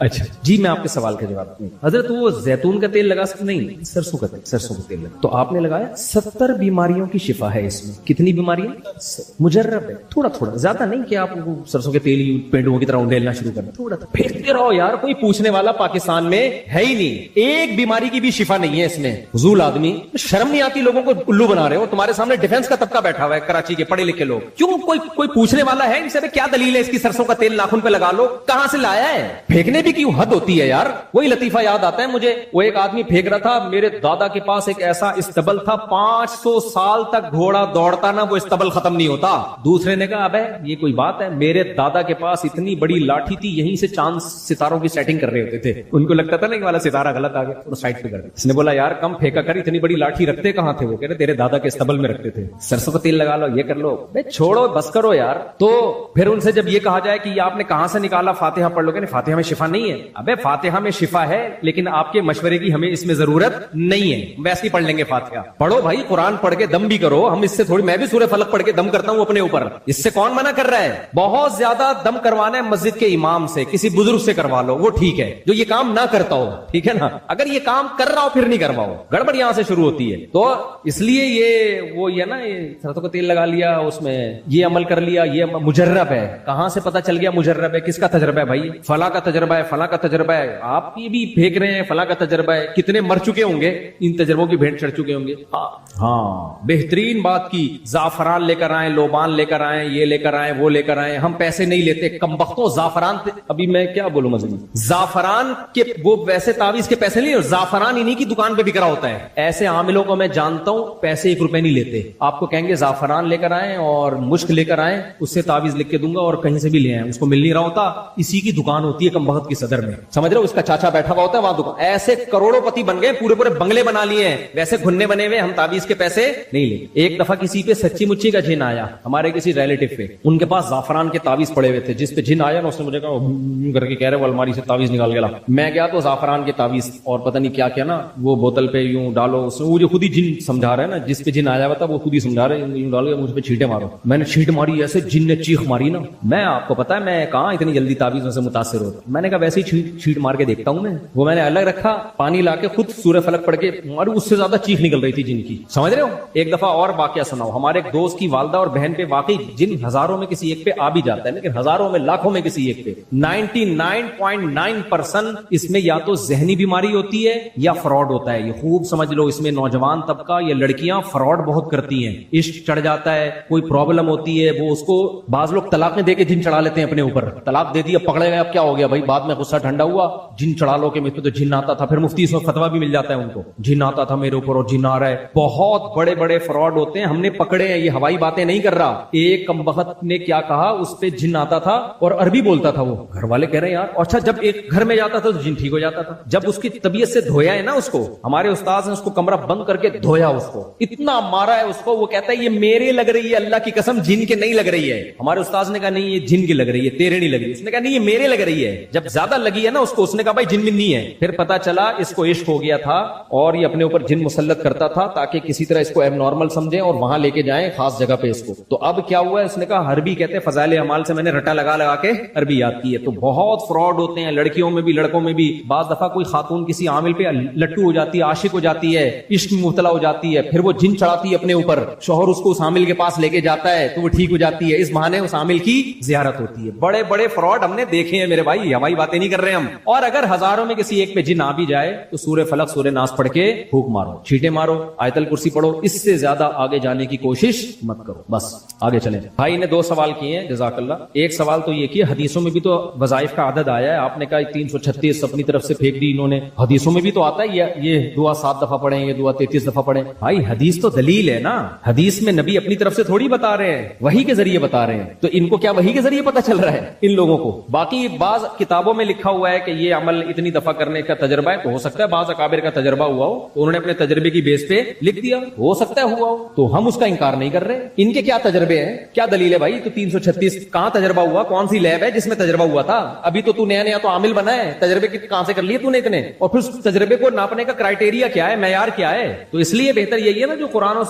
اچھا جی, میں آپ کے سوال کا جواب دوں. حضرت وہ زیتون کا تیل لگا سکتے نہیں, سرسوں کا تیل, سرسوں کا تیل لگا. تو آپ نے لگایا, 70 بیماریوں کی شفا ہے اس میں. کتنی بیماریاں؟ مجرب ہے, تھوڑا تھوڑا, زیادہ نہیں کہ آپ سرسوں کے تیل پینڈوں کی طرح اونڈیلنا شروع کرنا, تھوڑا پھینکتے رہو یار. کوئی پوچھنے والا پاکستان میں ہے ہی نہیں, ایک بیماری کی بھی شفا نہیں ہے اس میں. حضور آدمی شرم نہیں آتی, لوگوں کو الو بنا رہے ہو. تمہارے سامنے ڈیفنس کا طبقہ بیٹھا ہوا ہے, کراچی کے پڑھے لکھے لوگ. کیوں کوئی پوچھنے والا ہے ان سے کیا دلیل ہے اس کی سرسوں کا تیل ناخن پہ لگا لو, کہاں سے لایا ہے؟ پھینکنے بھی کیوں حد ہوتی ہے یار. وہی لطیفہ یاد آتا ہے مجھے, وہ ایک آدمی پھینک رہا تھا, میرے دادا کے پاس ایک ایسا استبل تھا, 500 سال تک گھوڑا دوڑتا نا وہ استبل ختم نہیں ہوتا. دوسرے نے کہا ابے یہ کوئی بات ہے, میرے دادا کے پاس اتنی بڑی لاٹھی تھی, یہیں سے چاند ستاروں کی سیٹنگ کر رہے ہوتے تھے. ان کو لگتا تھا نا کہ والا ستارہ غلط آ گیا, تو سائڈ پہ کر دیا. اس نے بولا یار کم پھینکا کر, اتنی بڑی لاٹھی رکھتے کہاں تھے؟ وہ کہہ رہے تیرے دادا کے استبل میں رکھتے تھے. سرسوں کا تیل لگا لو, یہ کر لو, چھوڑو بس کرو یار. تو پھر ان سے جب یہ کہا جائے کہ یہ آپ نے کہاں سے نکالا, فاتحہ پڑھ لو, کہ فاتحہ میں شفا نہیں ہے. ابے فاتحہ میں شفا ہے, لیکن آپ کے مشورے کی ہمیں اس میں ضرورت نہیں ہے, ویسے ہی پڑھ لیں گے فاتحہ. پڑھو بھائی, قرآن پڑھ کے دم بھی کرو. ہم اس سے تھوڑی, میں بھی سورہ فلق پڑھ کے دم کرتا ہوں اپنے اوپر, اس سے کون منع کر رہا ہے؟ بہت زیادہ دم کروانا ہے مسجد کے امام سے, کسی بزرگ سے کروا لو, وہ ٹھیک ہے, جو یہ کام نہ کرتا ہو, ٹھیک ہے نا. اگر یہ کام کر رہا ہو پھر نہیں کرواؤ, گڑبڑ یہاں سے شروع ہوتی ہے. تو اس لیے یہ نا, یہ سرسوں کا تیل لگا لیا, اس میں یہ عمل کر لیا, یہ مجرب ہے. کہاں سے پتا چل گیا مجرب ہے؟ کس کا تجربہ ہے بھائی؟ فلاں کا تجربہ ہے, فلاں کا تجربہ ہے. آپ یہ بھی پھینک رہے ہیں فلاں کا تجربہ ہے, کتنے مر چکے ہوں گے, ان تجربوں کی بھینٹ چڑھ چکے ہوں گے. ہاں بہترین بات کی, زعفران لے کر آئیں, لوبان لے کر آئیں, یہ لے کر آئیں, وہ لے کر آئیں. ہم پیسے نہیں لیتے کمبختوں. زعفران, ابھی میں کیا بولوں مزید, زعفران کے وہ ویسے تعویذ کے پیسے نہیں, اور زعفران انہی کی دکان پہ بک رہا ہوتا ہے. ایسے عاملوں کو میں جانتا ہوں, پیسے 1 روپے نہیں لیتے. آپ کو کہیں گے زعفران لے کر آئیں اور مشک لے کر آئیں, اس سے تعویذ لکھ کے دوں گا, اور کہیں سے بھی لے آئیں, اس کو مل نہیں رہا ہوتا, اسی کی دکان ہوتی ہے کمبخت کی صدر میں. سمجھ رہے ہو, اس کا چاچا بیٹھا ہوا ہوتا ہے وہاں دکان. ایسے کروڑوں پتی بن گئے, پورے پورے بنگلے بنا لیے ہیں, ویسے گھننے بنے ہوئے. ہم تعویذ کے پیسے نہیں لے. ایک دفعہ کسی پہ سچی مچی کا جن آیا, ہمارے کسی ریلیٹو پہ, ان کے پاس زعفران کے تعویذ پڑے ہوئے تھے، جس پہ جن آیا نا اس نے مجھے کہا کر کے کہہ رہے وہ الماری سے تعویذ نکال کے لا. میں گیا تو زعفران کے تعویذ اور پتہ نہیں کیا کیا نا، وہ بوتل پہ یوں ڈالو، اس وہ جو خود ہی جن سمجھا رہا ہے نا، جس پہ جن آیا ہوا تھا وہ خود ہی سمجھا رہے یوں ڈالو یا مجھ پہ چھینٹے مارو. میں نے چھینٹ ماری، ایسے جن نے چیخ ماری نا. میں آپ کو پتا ہے میں کہاں اتنی جلدی تعویذوں سے متاثر ہوتا. میں نے کہا ویسے ہی چھینٹ مار کے دیکھتا ہوں میں. وہ میں نے الگ رکھا، پانی لا کے خود سورہ فلق پڑھ کے ماری، اس سے زیادہ چیخ نکل رہی تھی جن کی. سمجھ رہے ہو؟ ایک دفعہ اور واقعہ سناؤ. ہمارے ایک دوست کی والدہ اور بہن پہ واقعی جن ہزاروں میں کسی ایک پہ آ بھی جاتا ہے، لیکن ہزاروں میں لاکھوں میں کسی ایک پہ 99.9% اس میں یا تو ذہنی بیماری ہوتی ہے یا فراڈ ہوتا ہے. یہ خوب سمجھ لو، اس میں نوجوان طبقہ یا لڑکیاں فراڈ بہت کرتی ہیں. عشق چڑھ جاتا ہے، کوئی پرابلم ہوتی ہے، وہ اس کو بعض لوگ طلاقیں دے کے جن چڑھا لیتے ہیں اپنے اوپر. طلاق دے دی، اب پکڑے گئے، اب کیا ہو گیا بھائی، بعد میں غصہ ٹھنڈا ہوا، جن چڑھا لو کہ مجھ پہ تو جن آتا تھا. پھر مفتی اس میں فتویٰ بھی مل جاتا ہے ان کو، جن آتا تھا میرے اوپر اور جن آ رہا ہے. بہت بڑے بڑے فراڈ ہوتے ہیں، ہم نے پکڑے ہیں. یہ ہوائی باتیں نہیں کر رہا. ایک کم بخت نے کیا کہا، اس پہ جن آتا تھا اور عربی بولتا تھا. وہ گھر والے کہہ رہے ہیں یار، اچھا جب ایک گھر میں جاتا تھا تو جن ٹھیک ہو جاتا تھا. جب اس کی طبیعت سے دھویا ہے نا اس کو، ہمارے استاذ نے اس کو کمرہ بند کر کے دھویا، اس کو اتنا مارا ہے اس کو. وہ کہتا ہے یہ میرے لگ رہی ہے، اللہ کی قسم جن کے نہیں لگ رہی ہے. ہمارے استاذ نے کہا نہیں یہ جن کی لگ رہی ہے، تیرے نہیں لگ رہی. اس نے کہا نہیں یہ میرے لگ رہی ہے. جب زیادہ لگی ہے نا اس کو، اس نے کہا بھائی جن میں نہیں ہے. پھر پتا چلا اس کو عشق ہو گیا تھا اور یہ اپنے اوپر جن مسلط کرتا تھا تاکہ کسی طرح اس کو ایب نارمل سمجھیں اور وہاں لے کے جائیں خاص جگہ پہ اس کو. تو اب کیا ہوا ہے، اس نے کہا عربی کہتے ہیں فضائل اعمال سے میں نے رٹا لگا لگا کے عربی یاد کی ہے. تو بہت فراڈ ہوتے ہیں، لڑکیوں میں بھی لڑکوں میں بھی. بعض دفعہ کوئی خاتون کسی عامل پہ لٹو ہو جاتی ہے، عاشق ہو جاتی ہے، عشق میں مبتلا ہو جاتی ہے، پھر وہ جن چڑھاتی ہے اپنے اوپر. شوہر اس کو اس عامل کے پاس لے کے جاتا ہے تو وہ ٹھیک ہو جاتی ہے، اس بہانے اس عامل کی زیارت ہوتی ہے. بڑے بڑے فراڈ ہم نے دیکھے ہیں میرے بھائی، ہماری باتیں نہیں کر رہے ہم. اور اگر ہزاروں میں کسی ایک پہ جن آ بھی جائے تو سورہ فلق سورہ ناس پڑھ کے پھونک مارو، چھینٹے مارو، آیت الکرسی پڑھو. اس سے زیادہ آگے جانے کی کوشش مت کرو. بس آگے چلیں. بھائی نے 2 سوال کیے ہیں، جزاک اللہ. ایک سوال تو یہ کہ حدیثوں میں بھی تو وظائف کا عدد آیا ہے، آپ نے کہا 336 اپنی طرف سے پھینک دی انہوں نے. حدیثوں میں بھی تو آتا ہے یہ دعا 7 دفعہ پڑھیں، یہ دعا 33 دفعہ پڑھیں. بھائی حدیث تو دلیل ہے نا، حدیث میں نبی اپنی طرف سے تھوڑی بتا رہے ہیں، وحی کے ذریعے بتا رہے ہیں. تو ان کو کیا وحی کے ذریعے پتا چل رہا ہے ان لوگوں کو؟ باقی بعض کتابوں میں لکھا ہوا ہے کہ یہ عمل اتنی دفعہ کرنے کا تجربہ ہے، تو ہو سکتا ہے بعض اکابر کا تجربہ ہوا ہو تو انہوں نے اپنے تجربے کی بیس پہ لکھ دیا، ہو سکتا ہے ہوا ہو، تو ہم اس کا انکار نہیں کر رہے. ان کے کیا تجربے ہیں، کیا دلیل ہے بھائی؟ تو 336 کہاں تجربہ ہوا؟ کون سی لیب ہے جس میں تجربہ ہوا تھا؟ ابھی تو نیا نیا تو عامل بنا ہے، تجربے کہاں سے کر لیے تو نے اتنے؟ اور پھر تجربے کو ناپنے کا کرائٹیریا کیا ہے، معیار کیا ہے؟ تو اس لیے بہتر یہی ہے نا جو قرآن و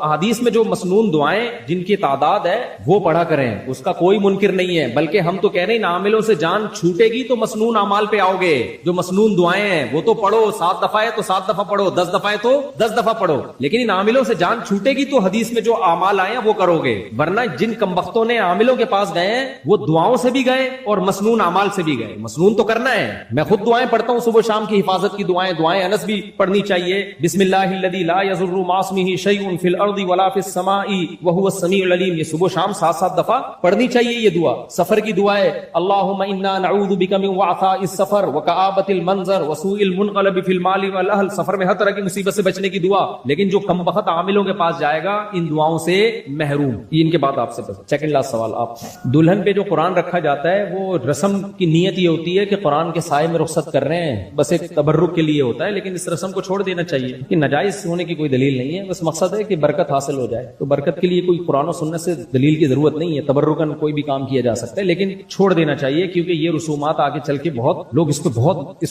حدیث میں جو مسنون دعائیں جن کی تعداد ہے وہ پڑھا کریں، اس کا کوئی منکر نہیں ہے. بلکہ ہم تو کہہ رہے ہیں عاملوں سے جان چھوٹے گی تو مسنون اعمال پہ آؤ گے. جو مسنون دعائیں ہیں وہ تو پڑھو، 7 دفعہ ہے تو 7 دفعہ پڑھو، 10 دفعہ ہے تو 10 دفعہ پڑھو. لیکن ان عاملوں سے جان چھوٹے گی تو حدیث میں جو اعمال آئے ہیں وہ کرو گے. ورنہ جن کمبختوں نے عاملوں کے پاس گئے ہیں وہ دعاؤں سے بھی گئے اور مسنون اعمال سے بھی گئے. مسنون تو کرنا ہے، میں خود دعائیں پڑھتا ہوں صبح شام کی حفاظت کی دعائیں انس بھی پڑھنی چاہیے. بسم اللہ الذی لا یضر مع اسمہ شیء فی الارض ولا فی السماء وهو السمیع العلیم. یہ صبح شام 7 دفعہ پڑھنی چاہیے. یہ دعا سفر کی دعا ہے، اللہم انا نعوذ بک من وعثاء السفر وکآبۃ المنظر وسوء المنقلب فی المال والاہل. سفر میں ہر طرح کی مصیبت سے بچنے کی دعا. لیکن جو کم بخت عاملوں کے پاس جائے گا ان دعاؤں سے محروم. ان کے بعد آپ سے سیکنڈ لاسٹ سوال. آپ دلہن پہ جو قرآن رکھا جاتا ہے وہ رسم کی نیت یہ ہوتی ہے کہ قرآن کے سائے میں رخصت کر رہے ہیں، بس ایک تبرک کے لیے ہوتا ہے. لیکن اس رسم کو چھوڑ دینا چاہیے کہ ناجائز ہونے کی کوئی دلیل نہیں ہے، بس مقصد ہے کہ برکت حاصل ہو جائے. تو برکت کے لیے کوئی قرآن و سنت سے دلیل کی ضرورت نہیں ہے، تبرکن کوئی بھی کام کیا جا سکتا ہے، لیکن چھوڑ دینا چاہیے کیونکہ یہ رسومات آگے چل کے بہت لوگ اس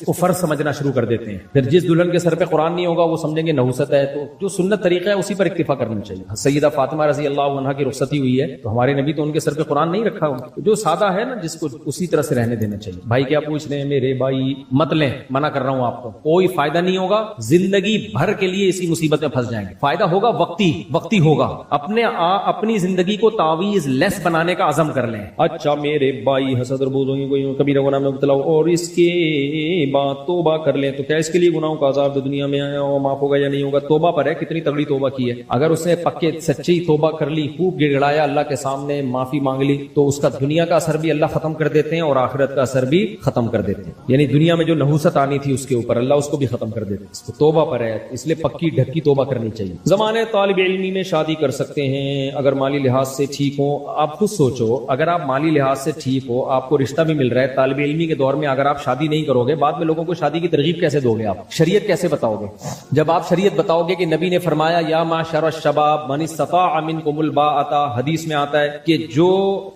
کو فرض سمجھنا شروع کر دیتے ہیں. پھر جس دلہن کے سر پہ قرآن نہیں ہوگا وہ سمجھیں گے نحوست ہے. تو جو سنت طریقہ ہے اسی پر اکتفا کرنا چاہیے. سیدہ فاطمہ رضی اللہ عنہا کی رخصتی ہوئی ہے تو ہمارے نبی تو ان کے سر پہ قرآن نہیں رکھا. جو سادہ ہے نا جس کو اسی طرح سے رہنے دینا چاہیے. بھائی کیا پوچھ رہے ہیں میرے بھائی؟ مت لیں، منع کر رہا ہوں آپ کو، کوئی فائدہ نہیں ہوگا، زندگی بھر کے لیے اسی مصیبت میں پھنس جائیں گے. فائدہ ہوگا وقتی ہوگا. اپنی زندگی کو تعویذ لیس بنانے کا عزم کر لیں. اچھا میرے بھائی حسد اور بغض کوئی کبیرہ گناہ میں مبتلا ہو اور اس کے بعد توبہ کر لیں تو کیا اس کے لیے گناہوں کا عذاب دنیا میں آیا اور معاف ہوگا یا نہیں ہوگا؟ توبہ پر ہے کتنی تگڑی توبہ کی ہے. اگر اس نے پکے سچی توبہ کر لی، خوب گڑگڑایا اللہ کے سامنے، معافی مانگ لی، تو اس کا دنیا کا اثر بھی اللہ ختم کر دیتے ہیں اور آخرت کا اثر بھی ختم کر دیتے ہیں. یعنی دنیا میں جو نحوست آنی تھی اس کے اوپر اللہ اس کو بھی ختم کر دیتے ہیں. اس کو توبہ پر ہے، اس لیے پکی ڈھکی توبہ کرنی چاہیے. زمانے طالب علمی میں شادی کر سکتے ہیں اگر مالی لحاظ سے ٹھیک ہو. آپ خود سوچو، اگر آپ مالی لحاظ سے ٹھیک ہو، آپ کو رشتہ بھی مل رہا ہے، طالب علمی کے دور میں اگر آپ شادی نہیں کرو گے، بعد میں لوگوں کو شادی کی ترغیب کیسے دو گے؟ آپ شریعت کیسے بتاؤ گے؟ جب آپ شریعت بتاؤ گے کہ نبی نے فرمایا یا معشر الشباب من استطاع منکم الباءۃ، حدیث میں آتا ہے کہ جو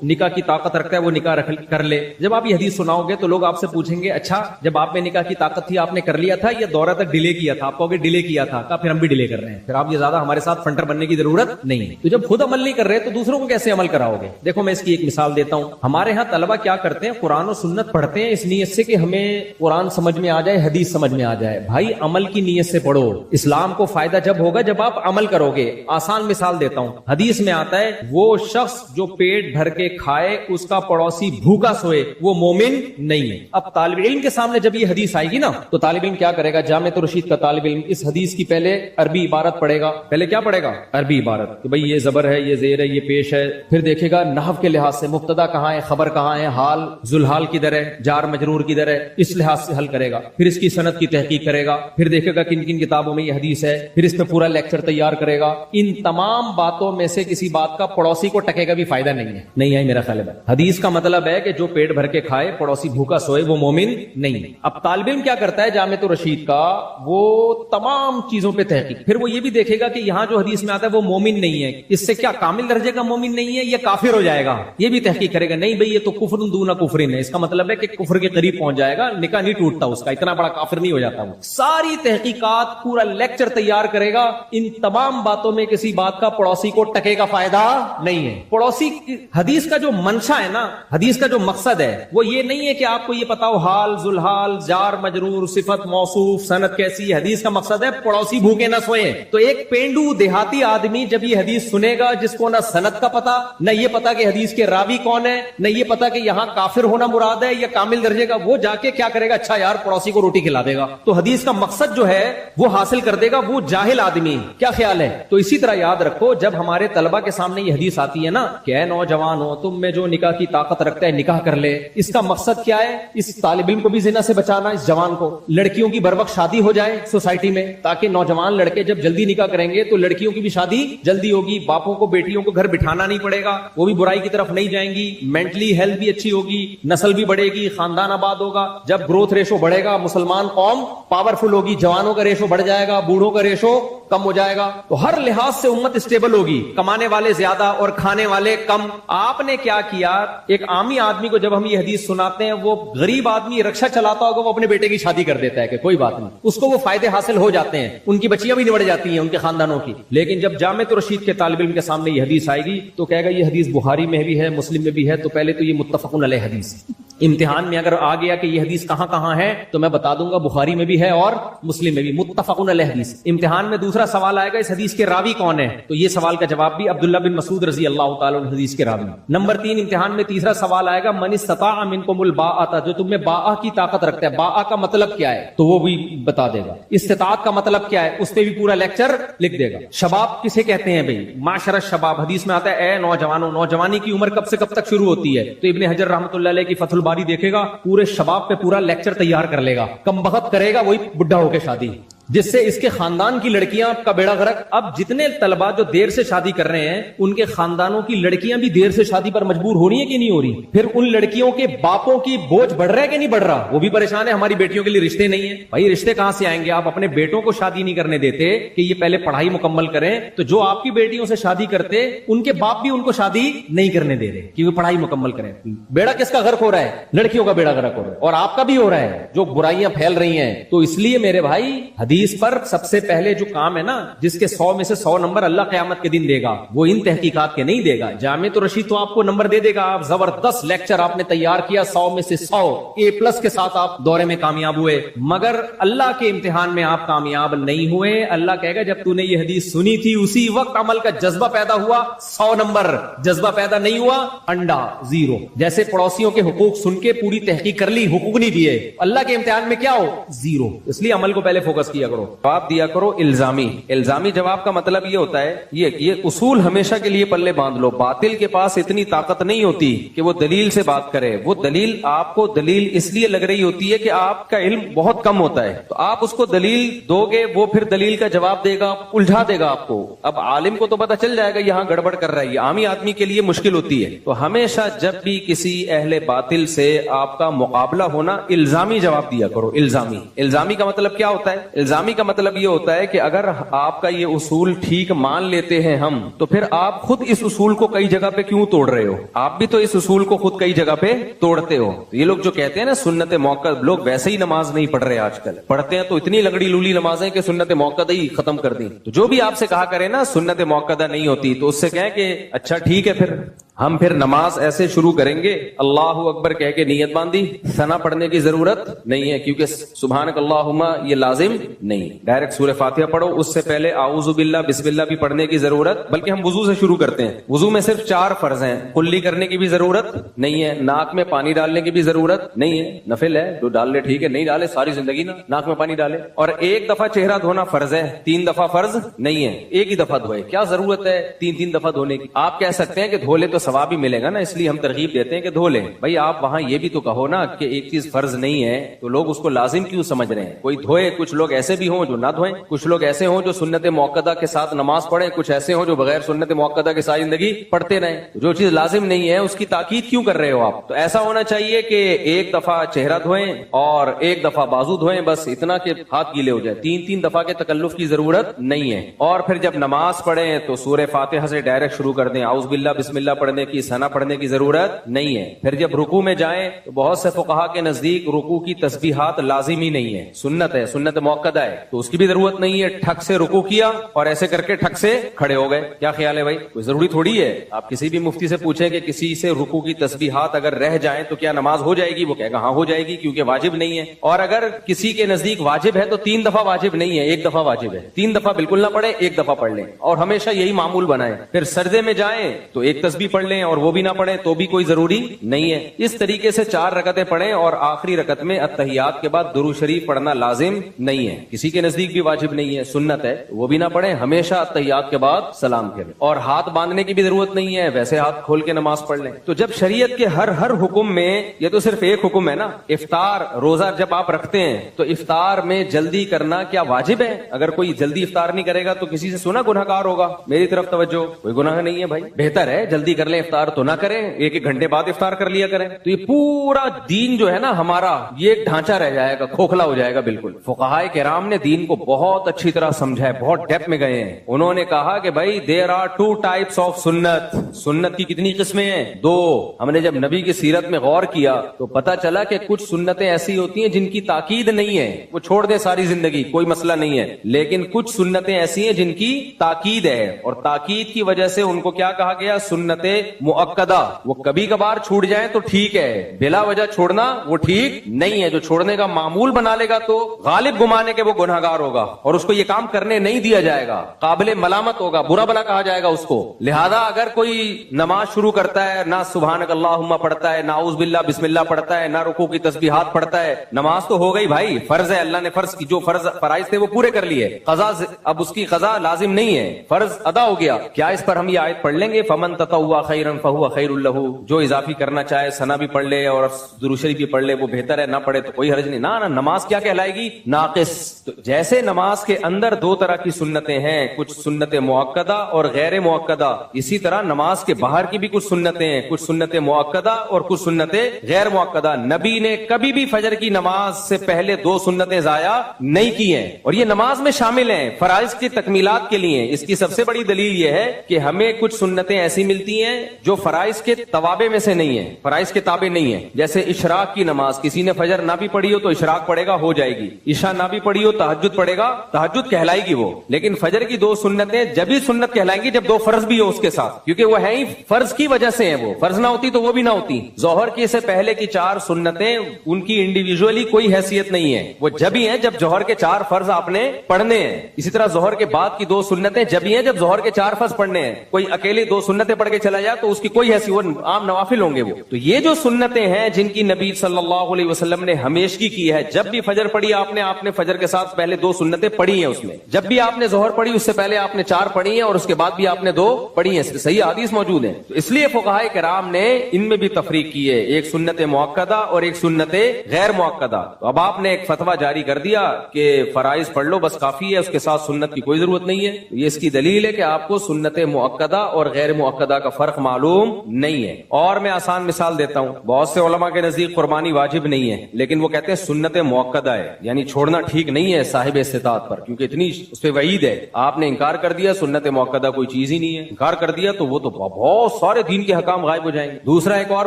نکاح کی طاقت رکھتا ہے وہ نکاح کر لے. جب آپ یہ حدیث سناؤ گے تو لوگ آپ سے پوچھیں گے اچھا جب آپ میں نکاح کی طاقت تھی آپ نے کر لیا تھا یا دورہ تک ڈیلے کیا تھا؟ آپ کہو گے ڈیلے کیا تھا. کہا پھر ہم بھی ڈیلے کر رہے ہیں. پھر آپ یہ زیادہ ہمارے ساتھ فنٹر بننے کی ضرورت نہیں ہے. تو جب خود عمل نہیں کر رہے تو دوسروں کو کیسے عمل کراؤ گے؟ دیکھو میں اس کی ایک مثال دیتا ہوں. ہمارے ہاں طلبہ کیا کرتے ہیں، قرآن و سنت پڑھتے ہیں اس نیت سے کہ ہمیں قرآن سمجھ میں آ جائے، حدیث سمجھ میں آ جائے. بھائی عمل کی نیت سے پڑھو. اسلام کو فائدہ جب ہوگا جب آپ عمل کرو گے. آسان مثال دیتا ہوں، حدیث میں آتا ہے وہ شخص جو پیٹ بھر کے کھائے اس کا پڑوسی بھوکا سوئے وہ مومن نہیں ہے. اب طالب علم کے سامنے جب یہ حدیث آئے گی نا تو طالب علم کیا کرے گا؟ جامع رشید کا طالب علم اس حدیث کی پہلے عربی عبارت پڑھے گا. پہلے کیا پڑھے گا؟ عربی عبارت کہ بھئی یہ زبر ہے، یہ زیر ہے، یہ پیش ہے. پھر دیکھے گا نحو کے لحاظ سے مبتدا کہاں ہے، خبر کہاں ہے، حال ذوالحال کدھر ہے، جار مجرور کدھر ہے، اس لحاظ سے حل کرے گا. پھر اس کی سند کی تحقیق کرے گا. پھر دیکھے گا کن کن کتابوں میں یہ حدیث ہے. پھر اس پہ پورا لیکچر تیار کرے گا. ان تمام باتوں میں سے کسی بات کا پڑوسی کو ٹکے کا بھی فائدہ نہیں ہے. نہیں ہے میرا خیال ہے. حدیث کا مطلب ہے کہ جو پیٹ بھر کے کھائے پڑوسی بھوکا سوئے وہ مومن نہیں ہے. اب طالب علم کیا کرتا ہے جامع رشید کا؟ وہ تمام چیزوں پہ تحقیق. پھر وہ یہ بھی دیکھے گا کہ یہاں جو حدیث میں آتا ہے وہ مومن نہیں ہے، اس سے کیا کامل درجے کا مومن نہیں ہے، یہ کافر ہو جائے گا. یہ بھی تحقیق کرے گا. نہیں بھئی یہ تو کفر دون کفر ہے، اس کا مطلب ہے کہ کفر کے قریب پہنچ جائے گا، نکاح نہیں ٹوٹتا اس کا، اتنا بڑا کافر نہیں ہو جاتا. وہ ساری تحقیقات پورا لیکچر تیار کرے گا. ان تمام باتوں میں کسی بات کا پڑوسی کو ٹکے کا فائدہ نہیں ہے. پڑوسی حدیث کا جو منشا ہے نا، حدیث کا جو مقصد ہے وہ یہ نہیں ہے کہ آپ کو یہ پتا ہو حال ذوالحال جار مجرور صفت موصوف سند کیسی. حدیث کا مقصد ہے پڑوسی بھوکے نہ سوئیں. تو ایک پینڈو دیہاتی آدمی جب یہ حدیث سنے گا جس کو نہ سند کا پتا، نہ یہ پتا کہ حدیث کے راوی کون ہے، نہ یہ پتا کہ یہاں کافر ہونا مراد ہے یا کامل درجے کا، وہ جا کے کیا کرے گا؟ اچھا یار پڑوسی کو روٹی کھلا دے گا. تو حدیث کا مقصد جو ہے وہ حاصل کر دے گا وہ جاہل آدمی. کیا خیال ہے؟ تو اسی طرح یاد رکھو جب ہمارے طلبہ کے سامنے یہ حدیث آتی ہے نا کہ اے نوجوان ہو تم میں جو نکاح کی طاقت رکھتا ہے نکاح کر لے، اس کا مقصد کیا ہے؟ اس طالب علم کو بھی زنا سے بچانا، اس جوان کو. لڑکیوں کی بروقت شادی ہو جائے سوسائٹی میں تاکہ نوجوان لڑکے جب جلدی نکاح کریں گے تو لڑکیوں کی بھی شادی جلدی ہوگی، باپوں کو بیٹیوں کو گھر بٹھانا نہیں پڑے گا، وہ بھی برائی کی طرف نہیں جائیں گی، مینٹلی ہیلتھ بھی اچھی ہوگی، نسل بھی بڑھے گی، خاندان آباد ہوگا. جب گروتھ ریشو بڑھے گا مسلمان قوم پاورفل ہوگی، جوانوں کا ریشو بڑھ جائے گا، بوڑھوں کا ریشو کم ہو جائے گا. تو ہر لحاظ سے امت اسٹیبل ہوگی، کمانے والے زیادہ اور کھانے والے کم. آپ نے کیا کیا؟ ایک عامی آدمی کو جب ہم یہ حدیث سناتے ہیں، وہ غریب آدمی رکشا چلاتا ہوگا وہ اپنے بیٹے کی شادی کر دیتا ہے کہ کوئی بات نہیں، اس کو وہ فائدے حاصل ہو جاتے ہیں، ان کی بچیاں بھی نبڑ جاتی ہیں ان کے خاندانوں کی. لیکن جب جامع رشید کے طالب علم کے سامنے یہ حدیث آئے گی تو کہے گا یہ حدیث بخاری میں بھی ہے مسلم میں بھی ہے. تو پہلے تو یہ متفق علیہ حدیث ہے. امتحان میں اگر آ گیا کہ یہ حدیث کہاں کہاں ہے تو میں بتا دوں گا بخاری میں بھی ہے اور مسلم میں بھی، متفق علیہ حدیث. امتحان میں دوسرا سوال آئے گا اس حدیث کے راوی کون ہے، تو یہ سوال کا جواب بھی عبداللہ بن مسعود رضی اللہ تعالی عنہ حدیث کے راوی. نمبر 3 امتحان میں تیسرا سوال آئے گا من استطاع منکم الباءۃ، جو تم میں باء کی طاقت رکھتا ہے. باء کا مطلب کیا ہے تو وہ بھی بتا دے گا. استطاعت کا مطلب کیا ہے اس پہ بھی پورا لیکچر لکھ دے گا. شباب کسے کہتے ہیں بھائی؟ معاشر الشباب. حدیث میں آتا ہے اے نوجوانوں. نوجوانی کی عمر کب سے کب تک شروع ہوتی ہے؟ تو ابن حجر رحمۃ اللہ علیہ کی فتح الباری دیکھے گا پورے شباب پہ پورا لیکچر تیار کر لے گا. کم بخت کرے گا وہی بڈھا ہو کے شادی، جس سے اس کے خاندان کی لڑکیاں کا بیڑا غرق. اب جتنے طلباء جو دیر سے شادی کر رہے ہیں ان کے خاندانوں کی لڑکیاں بھی دیر سے شادی پر مجبور ہو رہی ہیں کہ نہیں ہو رہی؟ پھر ان لڑکیوں کے باپوں کی بوجھ بڑھ رہا ہے کہ نہیں بڑھ رہا؟ وہ بھی پریشان ہے ہماری بیٹیوں کے لیے رشتے نہیں ہیں. بھائی رشتے کہاں سے آئیں گے؟ آپ اپنے بیٹوں کو شادی نہیں کرنے دیتے کہ یہ پہلے پڑھائی مکمل کریں. تو جو آپ کی بیٹیوں سے شادی کرتے ان کے باپ بھی ان کو شادی نہیں کرنے دے رہے کہ وہ پڑھائی مکمل کریں. بیڑا کس کا غرق ہو رہا ہے؟ لڑکیوں کا بیڑا غرق ہو رہا ہے اور آپ کا بھی ہو رہا ہے جو برائیاں پھیل رہی ہیں. تو اس لیے میرے بھائی حدیث پر سب سے پہلے جو کام ہے نا جس کے 100 میں سے 100 نمبر اللہ قیامت کے دن دے گا وہ ان تحقیقات کے نہیں دے گا. جامع رشید تو آپ کو نمبر دے دے گا. آپ زبردست لیکچر آپ نے تیار کیا 100 میں سے 100 A+ کے ساتھ آپ دورے میں کامیاب ہوئے. مگر اللہ کے امتحان میں آپ کامیاب نہیں ہوئے. اللہ کہے گا جب تو نے یہ حدیث سنی تھی اسی وقت عمل کا جذبہ پیدا ہوا 100 نمبر، جذبہ پیدا نہیں ہوا انڈا 0. جیسے پڑوسیوں کے حقوق سن کے پوری تحقیق کر لی حقوق نہیں دیے، اللہ کے امتحان میں کیا ہو 0. اس لیے عمل کو پہلے فوکس کیا کرو. جواب دیا کرو الزامی. الزامی جواب کا مطلب یہ ہوتا ہے یہ اصول ہمیشہ کے لیے پلے باندھ لو. باطل کے پاس اتنی طاقت نہیں ہوتی کہ وہ دلیل سے بات کرے. وہ دلیل آپ کو دلیل اس لیے لگ رہی ہوتی ہے کہ آپ کا علم بہت کم ہوتا ہے. تو آپ اس کو دلیل دو گے وہ پھر دلیل کا جواب دے گا، الجھا دے گا آپ کو. اب عالم کو تو پتہ چل جائے گا یہاں گڑبڑ کر رہا ہے، یہ عامی آدمی کے لیے مشکل ہوتی ہے. تو ہمیشہ جب بھی کسی اہل باطل سے آپ کا مقابلہ ہونا الزامی جواب دیا کرو. الزامی. الزامی کا مطلب کیا ہوتا ہے؟ الزامی الزامی کا مطلب یہ ہوتا ہے کہ اگر آپ کا یہ اصول ٹھیک مان لیتے ہیں ہم، تو پھر آپ خود اس اصول کو کئی جگہ پہ کیوں توڑ رہے ہو؟ آپ بھی تو اس اصول کو خود کئی جگہ پہ توڑتے ہو. یہ لوگ جو کہتے ہیں نا سنت موقع، لوگ ویسے ہی نماز نہیں پڑھ رہے آج کل، پڑھتے ہیں تو اتنی لنگڑی لولی نمازیں کہ سنت موقع ہی ختم کر دی. تو جو بھی آپ سے کہا کرے نا سنت موقع نہیں ہوتی، تو اس سے کہیں کہ اچھا ٹھیک ہے، پھر نماز ایسے شروع کریں گے، اللہ اکبر کہہ کے نیت باندھی، ثنا پڑھنے کی ضرورت نہیں ہے، کیونکہ سبحانک اللہم یہ لازم نہیں. ڈائریکٹ سورہ فاتحہ پڑھو، اس سے پہلے اعوذ باللہ بسم اللہ بھی پڑھنے کی ضرورت، بلکہ ہم وضو سے شروع کرتے ہیں. وضو میں صرف 4 فرض ہیں، کلی کرنے کی بھی ضرورت نہیں ہے، ناک میں پانی ڈالنے کی بھی ضرورت نہیں ہے، نفل ہے جو ڈال لے ٹھیک ہے، نہیں ڈالے ساری زندگی نا ناک میں پانی ڈالے. اور 1 دفعہ چہرہ دھونا فرض ہے، 3 دفعہ فرض نہیں ہے، 1 ہی دفعہ دھوئے. کیا ضرورت ہے 3 دفعہ دھونے کی؟ آپ کہہ سکتے ہیں کہ دھو لے تو ثواب بھی ملے گا نا، اس لیے ہم ترغیب دیتے ہیں کہ دھو لیں. بھائی آپ وہاں یہ بھی تو کہو نا کہ ایک چیز فرض نہیں ہے تو لوگ اس کو لازم کیوں سمجھ رہے ہیں؟ کوئی دھوئے، کچھ لوگ ایسے بھی ہوں جو نہ دھوئیں، کچھ لوگ ایسے ہوں جو سنت موقدہ کے ساتھ نماز پڑھیں، کچھ ایسے ہوں جو بغیر سنت موقدہ کے ساری زندگی پڑھتے رہیں. جو چیز لازم نہیں ہے اس کی تاکید کیوں کر رہے ہو آپ؟ تو ایسا ہونا چاہیے کہ 1 دفعہ چہرہ دھوئیں اور 1 دفعہ بازو دھوئیں، بس اتنا کہ ہاتھ گیلے ہو جائے. 3 دفعہ کے تکلف کی ضرورت نہیں ہے. اور پھر جب نماز پڑھیں تو سورہ فاتحہ سے ڈائریکٹ شروع کر دیں، اعوذ باللہ بسم اللہ پڑھنے کی، ثنا پڑھنے کی ضرورت نہیں ہے. پھر جب رکوع میں جائیں تو بہت سے فقہا کے نزدیک رکوع کی تسبیحات لازمی نہیں ہے، سنت ہے، سنت موقدہ ہے، تو اس کی بھی ضرورت نہیں ہے. ٹھک سے رکوع کیا اور ایسے کر کے ٹھک سے کھڑے ہو گئے. کیا خیال ہے بھائی؟ کوئی ضروری تھوڑی ہے. آپ کسی بھی مفتی سے پوچھیں کہ کسی سے رکوع کی تسبیحات اگر رہ جائیں تو کیا نماز ہو جائے گی؟ وہ کہے گا ہاں ہو جائے گی، کیونکہ واجب نہیں ہے. اور اگر کسی کے نزدیک واجب ہے تو 3 دفعہ واجب نہیں ہے، 1 دفعہ واجب ہے. 3 دفعہ بالکل نہ پڑھیں، 1 دفعہ پڑھ لیں اور ہمیشہ یہی معمول بنائیں. پھر سجدے میں جائیں تو 1 تسبیح پڑھ لیں اور وہ بھی نہ پڑھیں تو بھی کوئی ضروری نہیں ہے. اس طریقے سے 4 رکعتیں پڑھیں اور آخری رکعت میں التحیات کے بعد درود شریف پڑھنا لازم نہیں ہے. کسی کے نزدیک بھی واجب نہیں ہے، سنت ہے، وہ بھی نہ پڑھیں، ہمیشہ التحیات کے بعد سلام پھیریں. اور ہاتھ باندھنے کی بھی ضرورت نہیں ہے، ویسے ہاتھ کھول کے نماز پڑھ لیں. تو جب شریعت کے ہر حکم میں، یہ تو صرف ایک حکم ہے نا، افطار روزہ جب آپ رکھتے ہیں تو افطار میں جلدی کرنا کیا واجب ہے؟ اگر کوئی جلدی افطار نہیں کرے گا تو کسی سے سنا گناہگار ہوگا. میری طرف توجہ، کوئی گناہ نہیں ہے بھائی، بہتر ہے جلدی کر لیں افطار، تو نہ کریں 1 گھنٹے بعد افطار کر لیا کریں. تو یہ پورا دین جو ہے نا ہمارا، یہ ایک ڈھانچہ رہ جائے گا، کھوکھلا ہو جائے گا بالکل. فقہائے کرام نے دین کو بہت اچھی طرح سمجھا ہے، بہت ڈیپ میں گئے ہیں. انہوں نے کہا کہ بھائی دیر آر 2 ٹائپس آف سنت. سنت کی کتنی قسمیں ہیں؟ 2. ہم نے جب نبی کی سیرت میں غور کیا تو پتا چلا کہ کچھ سنتیں ایسی ہوتی ہیں جن کی تاکید نہیں ہے، وہ چھوڑ دیں ساری زندگی، کوئی مسئلہ نہیں ہے. لیکن کچھ سنتیں ایسی ہیں جن کی تاکید ہے، اور تاکید کی وجہ سے ان کو کیا کہا گیا؟ سنت مؤکدہ. وہ کبھی کبھار چھوٹ جائیں تو ٹھیک ہے، بلا وجہ چھوڑنا وہ ٹھیک نہیں ہے. جو چھوڑنے کا معمول بنا لے گا تو غالب گمانے کے وہ گنہگار ہوگا اور اس کو یہ کام کرنے نہیں دیا جائے گا، قابل ملامت ہوگا، برا بلا کہا جائے گا اس کو. لہذا اگر کوئی نماز شروع کرتا ہے نہ سبحانک اللہم پڑھتا ہے، نہ اعوذ باللہ بسم اللہ پڑھتا ہے، نہ رکوع کی تسبیحات پڑھتا ہے، نماز تو ہو گئی بھائی، فرض ہے، اللہ نے فرض کی، جو فرائض تھے وہ پورے کر لیے. قضا اب اس کی قضا لازم نہیں ہے، فرض ادا ہو گیا. کیا اس پر ہم یہ آیت پڑھ لیں گے فمن تطوع خیرا فهو خیر له؟ جو اضافی کرنا چاہے ثنا بھی پڑھ لے اور درود شریف بھی پڑھ لے وہ بہتر ہے، نہ پڑھے تو کوئی حرج نہیں. نہ نماز کیا کہلائے گی؟ ناقص. تو جیسے نماز کے اندر 2 طرح کی سنتیں ہیں، کچھ سنت موقدہ اور غیر موقدہ، اسی طرح نماز کے باہر کی بھی کچھ سنتیں ہیں، کچھ سنت موقدہ اور کچھ سنتیں غیر موقدہ. نبی نے کبھی بھی فجر کی نماز سے پہلے 2 سنتیں ضائع نہیں کی ہیں، اور یہ نماز میں شامل ہیں فرائض کی تکمیلات کے لیے. اس کی سب سے بڑی دلیل یہ ہے کہ ہمیں کچھ سنتیں ایسی ملتی ہیں جو فرائض کے توابع میں سے نہیں ہیں، فرائض کے تابع نہیں ہیں. جیسے اشراق کی نماز، کسی نے فجر نہ بھی پڑھی ہو تو اشراق پڑھے گا، ہو جائے گی. عشاء نہ بھی پڑھی ہو تہجد پڑھے گا، تہجد کہلائے گی وہ. لیکن فجر کی 2 سنتیں جب ہی سنت کہلائیں گی جب 2 فرض بھی ہو اس کے ساتھ، کیونکہ وہ ہے ہی فرض کی وجہ سے ہیں، وہ فرض نہ ہوتی تو وہ بھی نہ ہوتی. ظہر کی سے پہلے کی 4 سنتیں ان کی انڈیویجولی کوئی حیثیت نہیں ہے، وہ جب ہی ہیں جب ظہر کے 4 فرض آپ نے پڑھنے ہیں. اسی طرح ظہر کے بعد کی 2 سنتیں جب ہی ہیں جب ظہر کے 4 فرض پڑھنے ہیں. کوئی اکیلے 2 سنتیں پڑھ کے چلا جائے تو اس کی کوئی حیثیت، وہ عام نوافل ہوں گے وہ. تو یہ جو سنتیں ہیں جن کی نبی صلی اللہ علیہ وسلم نے ہمیشگی کی ہے، جب بھی فجر پڑھی آپ نے فجر کے ساتھ پہلے 2 سنتیں پڑھی ہیں. اس میں جب بھی آپ نے ظہر پڑھی اس سے پہلے آپ نے 4 پڑھی ہیں اور اس کے بعد بھی آپ نے 2 پڑھی ہیں. صحیح حدیث موجود ہیں. تو اس لیے فقہائے کرام نے ان میں بھی تفریق کی ہے، ایک سنت موقدہ اور ایک سنت غیر موقدہ. تو اب آپ نے ایک فتویٰ جاری کر دیا کہ فرائض پڑھ لو بس کافی ہے، اس کے ساتھ سنت کی کوئی ضرورت نہیں ہے. یہ اس کی دلیل ہے کہ آپ کو سنت موقدہ اور غیر موقدہ کا فرق تک معلوم نہیں ہے. اور میں آسان مثال دیتا ہوں, بہت سے علماء کے نزدیک قربانی واجب نہیں ہے, لیکن وہ کہتے ہیں سنت موقدہ ہے, یعنی چھوڑنا ٹھیک نہیں ہے صاحب استطاعت پر, کیونکہ اتنی اس پہ وعید ہے. آپ نے انکار کر دیا, سنت موقدہ کوئی چیز ہی نہیں ہے, انکار کر دیا تو وہ تو بہت سارے دین کے حکام غائب ہو جائیں گے. دوسرا ایک اور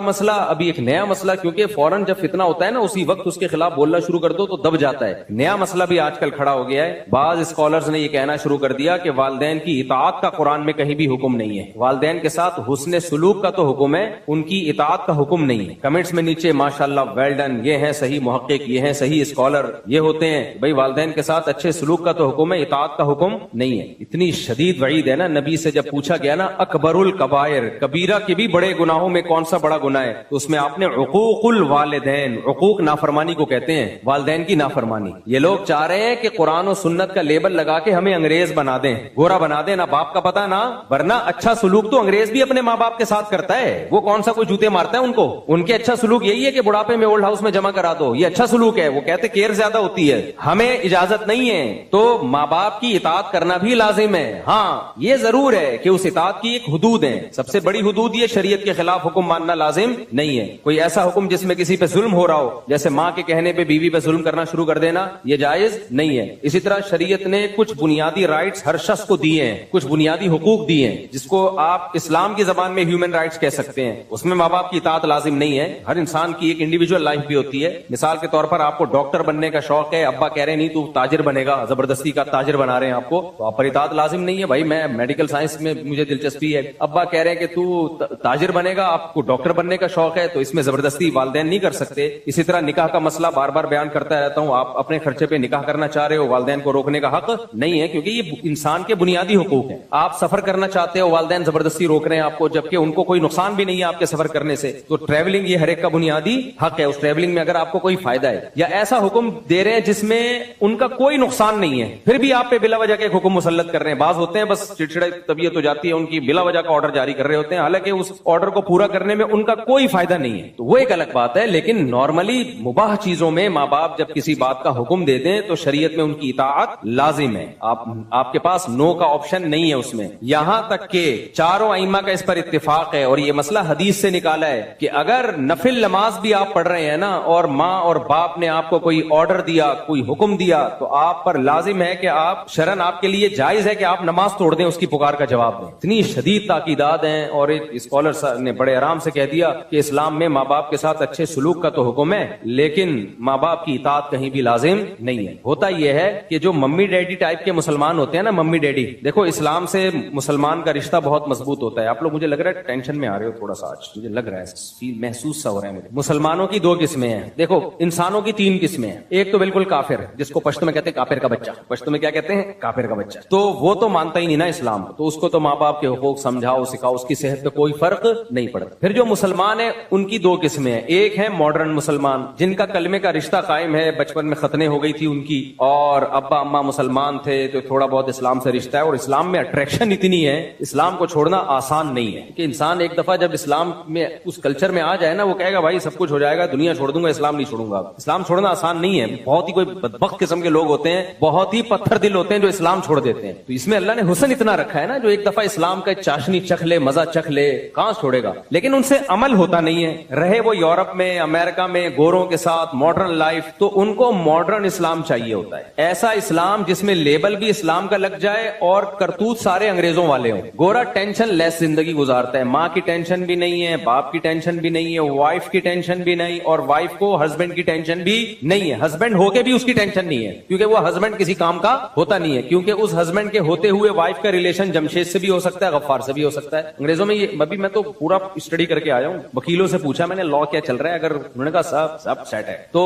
مسئلہ, ابھی ایک نیا مسئلہ, کیونکہ فوراً جب فتنہ ہوتا ہے نا اسی وقت اس کے خلاف بولنا شروع کر دو تو دب جاتا ہے. نیا مسئلہ بھی آج کل کھڑا ہو گیا ہے. بعض اسکالرز نے یہ کہنا شروع کر دیا کہ والدین کی اطاعت کا قرآن میں کہیں بھی حکم نہیں ہے, والدین کے ساتھ حسن سلوک کا تو حکم ہے, ان کی اطاعت کا حکم نہیں ہے. کمنٹس میں نیچے ماشاءاللہ ویل ڈن, یہ ہیں صحیح محقق, یہ ہیں صحیح اسکالر, یہ ہوتے ہیں بھائی والدین کے ساتھ اچھے سلوک کا تو حکم ہے, اطاعت کا حکم نہیں ہے. اتنی شدید وعید ہے نا. نبی سے جب پوچھا گیا نا اکبر الکبائر, کبیرہ کے بھی بڑے گناہوں میں کون سا بڑا گناہ ہے, تو اس میں آپ نے عقوق الوالدین, عقوق نافرمانی کو کہتے ہیں, والدین کی نافرمانی. یہ لوگ چاہ رہے ہیں کہ قرآن و سنت کا لیبل لگا کے ہمیں انگریز بنا دیں, گورا بنا دیں, نہ باپ کا پتہ نہ, ورنہ اچھا سلوک تو انگریز بھی اپنے ماں باپ کے ساتھ کرتا ہے. وہ کون سا کوئی جوتے مارتا ہے ان کو, ان کے اچھا سلوک یہی ہے کہ بڑھاپے میں اولڈ ہاؤس میں جمع کرا دو, یہ اچھا سلوک ہے. وہ کہتے کیئر زیادہ ہوتی ہے, ہمیں اجازت نہیں ہے. تو ماں باپ کی اطاعت کرنا بھی لازم ہے. ہاں یہ ضرور ہے کہ اس اطاعت کی ایک حدود ہے, سب سے بڑی حدود یہ شریعت کے خلاف حکم ماننا لازم نہیں ہے. کوئی ایسا حکم جس میں کسی پہ ظلم ہو رہا ہو, جیسے ماں کے کہنے پہ بیوی پہ ظلم کرنا شروع کر دینا, یہ جائز نہیں ہے. اسی طرح شریعت نے کچھ بنیادی رائٹس ہر شخص کو دیے ہیں, کچھ بنیادی حقوق دیے ہیں, جس کو آپ اسلام کی زبان میں ہیومن رائٹس کہہ سکتے ہیں. اس میں ماں باپ کی اطاعت لازم نہیں ہے. ہر انسان کی ایک انڈیویجول لائف بھی ہوتی ہے. مثال کے طور پر آپ کو ڈاکٹر بننے کا شوق ہے, ابا کہہ رہے نہیں تو تاجر بنے گا, زبردستی کا تاجر بنا رہے ہیں آپ کو, تو آپ پر اطاعت لازم نہیں ہے. بھائی میں میڈیکل سائنس میں مجھے دلچسپی ہے, ابا کہہ رہے ہیں کہ تو تاجر بنے گا, آپ کو ڈاکٹر بننے کا شوق ہے, تو اس میں زبردستی والدین نہیں کر سکتے. اسی طرح نکاح کا مسئلہ بار بار بیان کرتا رہتا ہوں, آپ اپنے خرچے پہ نکاح کرنا چاہ رہے ہو, والدین کو روکنے کا حق نہیں ہے, کیونکہ یہ انسان کے بنیادی حقوق ہیں. آپ سفر کرنا چاہتے ہو, والدین زبردستی روک رہے ہیں آپ کو, جبکہ ان کو کوئی نقصان بھی نہیں ہے آپ کے سفر کرنے سے, تو ٹریولنگ یہ ہر ایک کا بنیادی حق ہے. اس ٹریولنگ میں اگر آپ کو کوئی فائدہ ہے, یا ایسا حکم دے رہے ہیں جس میں ان کا کوئی نقصان نہیں ہے, پھر بھی آپ پہ بلا وجہ کے ایک حکم مسلط کر رہے ہیں. بعض ہوتے ہیں بس چڑچڑے طبیعت ہو جاتی ہے ان کی, بلا وجہ کا آرڈر جاری کر رہے ہوتے ہیں, حالانکہ اس آرڈر کو پورا کرنے میں ان کا کوئی فائدہ نہیں ہے, تو وہ ایک الگ بات ہے. لیکن نارملی مباح چیزوں میں ماں باپ جب کسی بات کا حکم دے دیں تو شریعت میں ان کی اطاعت لازم ہے. آپ کے پاس نو کا آپشن نہیں ہے اس میں. یہاں تک کہ چاروں ائمہ کا اس پر اتفاق ہے, اور یہ مسئلہ حدیث سے نکالا ہے, کہ اگر نفل نماز بھی آپ پڑھ رہے ہیں نا, اور ماں اور باپ نے آپ کو کوئی آرڈر دیا, کوئی حکم دیا, تو آپ پر لازم ہے کہ آپ شرعن آپ کے لیے جائز ہے کہ آپ نماز توڑ دیں, اس کی پکار کا جواب دیں. اتنی شدید تاکیدات ہیں. اور ایک اسکالر نے بڑے آرام سے کہہ دیا کہ اسلام میں ماں باپ کے ساتھ اچھے سلوک کا تو حکم ہے, لیکن ماں باپ کی اطاعت کہیں بھی لازم نہیں ہے. ہوتا یہ ہے کہ جو ممی ڈیڈی ٹائپ کے مسلمان ہوتے ہیں نا, ممی ڈیڈی, دیکھو اسلام سے مسلمان کا رشتہ بہت مضبوط ہوتا ہے. آپ لوگ مجھے لگ رہا ہے ٹینشن میں آ رہے ہو تھوڑا سا, آج مجھے لگ رہا ہے محسوس سا ہو رہا ہے مجھے. مسلمانوں کی دو قسمیں ہیں. دیکھو انسانوں کی تین قسمیں ہیں. ایک تو بالکل کافر, جس کو پشتو میں کہتے ہیں کافر کا بچہ, پشتو میں کیا کہتے ہیں, کافر کا بچہ, تو وہ تو مانتا ہی نہیں نا اسلام, تو اس کو تو ماں باپ کے حقوق سمجھاؤ سکھاؤ, اس کی صحت پہ کوئی فرق نہیں پڑتا. پھر جو مسلمان ہیں ان کی دو قسمیں ہیں. ایک ہے ماڈرن مسلمان, جن کا کلمے کا رشتہ قائم ہے, بچپن میں ختنے ہو گئی تھی ان کی, اور ابا اماں مسلمان تھے, تو تھوڑا بہت اسلام سے رشتہ ہے, اور اسلام میں اٹریکشن اتنی ہے, اسلام کو چھوڑنا آسان نہیں ہے. کہ انسان ایک دفعہ جب اسلام میں اس کلچر میں آ جائے نا, وہ کہے گا بھائی سب کچھ ہو جائے گا, دنیا چھوڑ دوں گا, اسلام نہیں چھوڑوں گا. اسلام چھوڑنا آسان نہیں ہے. بہت ہی کوئی بدبخت قسم کے لوگ ہوتے ہیں, بہت ہی پتھر دل ہوتے ہیں جو اسلام چھوڑ دیتے ہیں. تو اس میں اللہ نے حسن اتنا رکھا ہے نا, جو ایک دفعہ اسلام کا چاشنی چکھ لے, مزہ چکھ لے, کہاں چھوڑے گا. لیکن ان سے عمل ہوتا نہیں ہے, رہے وہ یورپ میں, امریکہ میں, گوروں کے ساتھ ماڈرن لائف, تو ان کو ماڈرن اسلام چاہیے ہوتا ہے. ایسا اسلام جس میں لیبل بھی اسلام کا لگ جائے اور کرتوت سارے انگریزوں والے ہوں. گورا ٹینشن لیس زندگی گزارتا ہے, ماں کی ٹینشن بھی نہیں ہے, باپ کی ٹینشن بھی نہیں ہے, وائف کی ٹینشن بھی نہیں, اور وائف کو ہسبینڈ کی ٹینشن بھی نہیں ہے. ہسبینڈ ہو کے بھی اس کی ٹینشن نہیں ہے, کیونکہ وہ ہسبینڈ کسی کام کا ہوتا نہیں ہے, کیونکہ اس ہسبینڈ کے ہوتے ہوئے وائف کا ریلیشن جمشید سے بھی ہو سکتا ہے, غفار سے بھی ہو سکتا ہے. انگریزوں میں یہ ابھی میں تو پورا اسٹڈی کر کے آیا ہوں, وکیلوں سے پوچھا میں نے لا کیا چل رہا ہے, اگر انہوں نے کہا سب سیٹ ہے. تو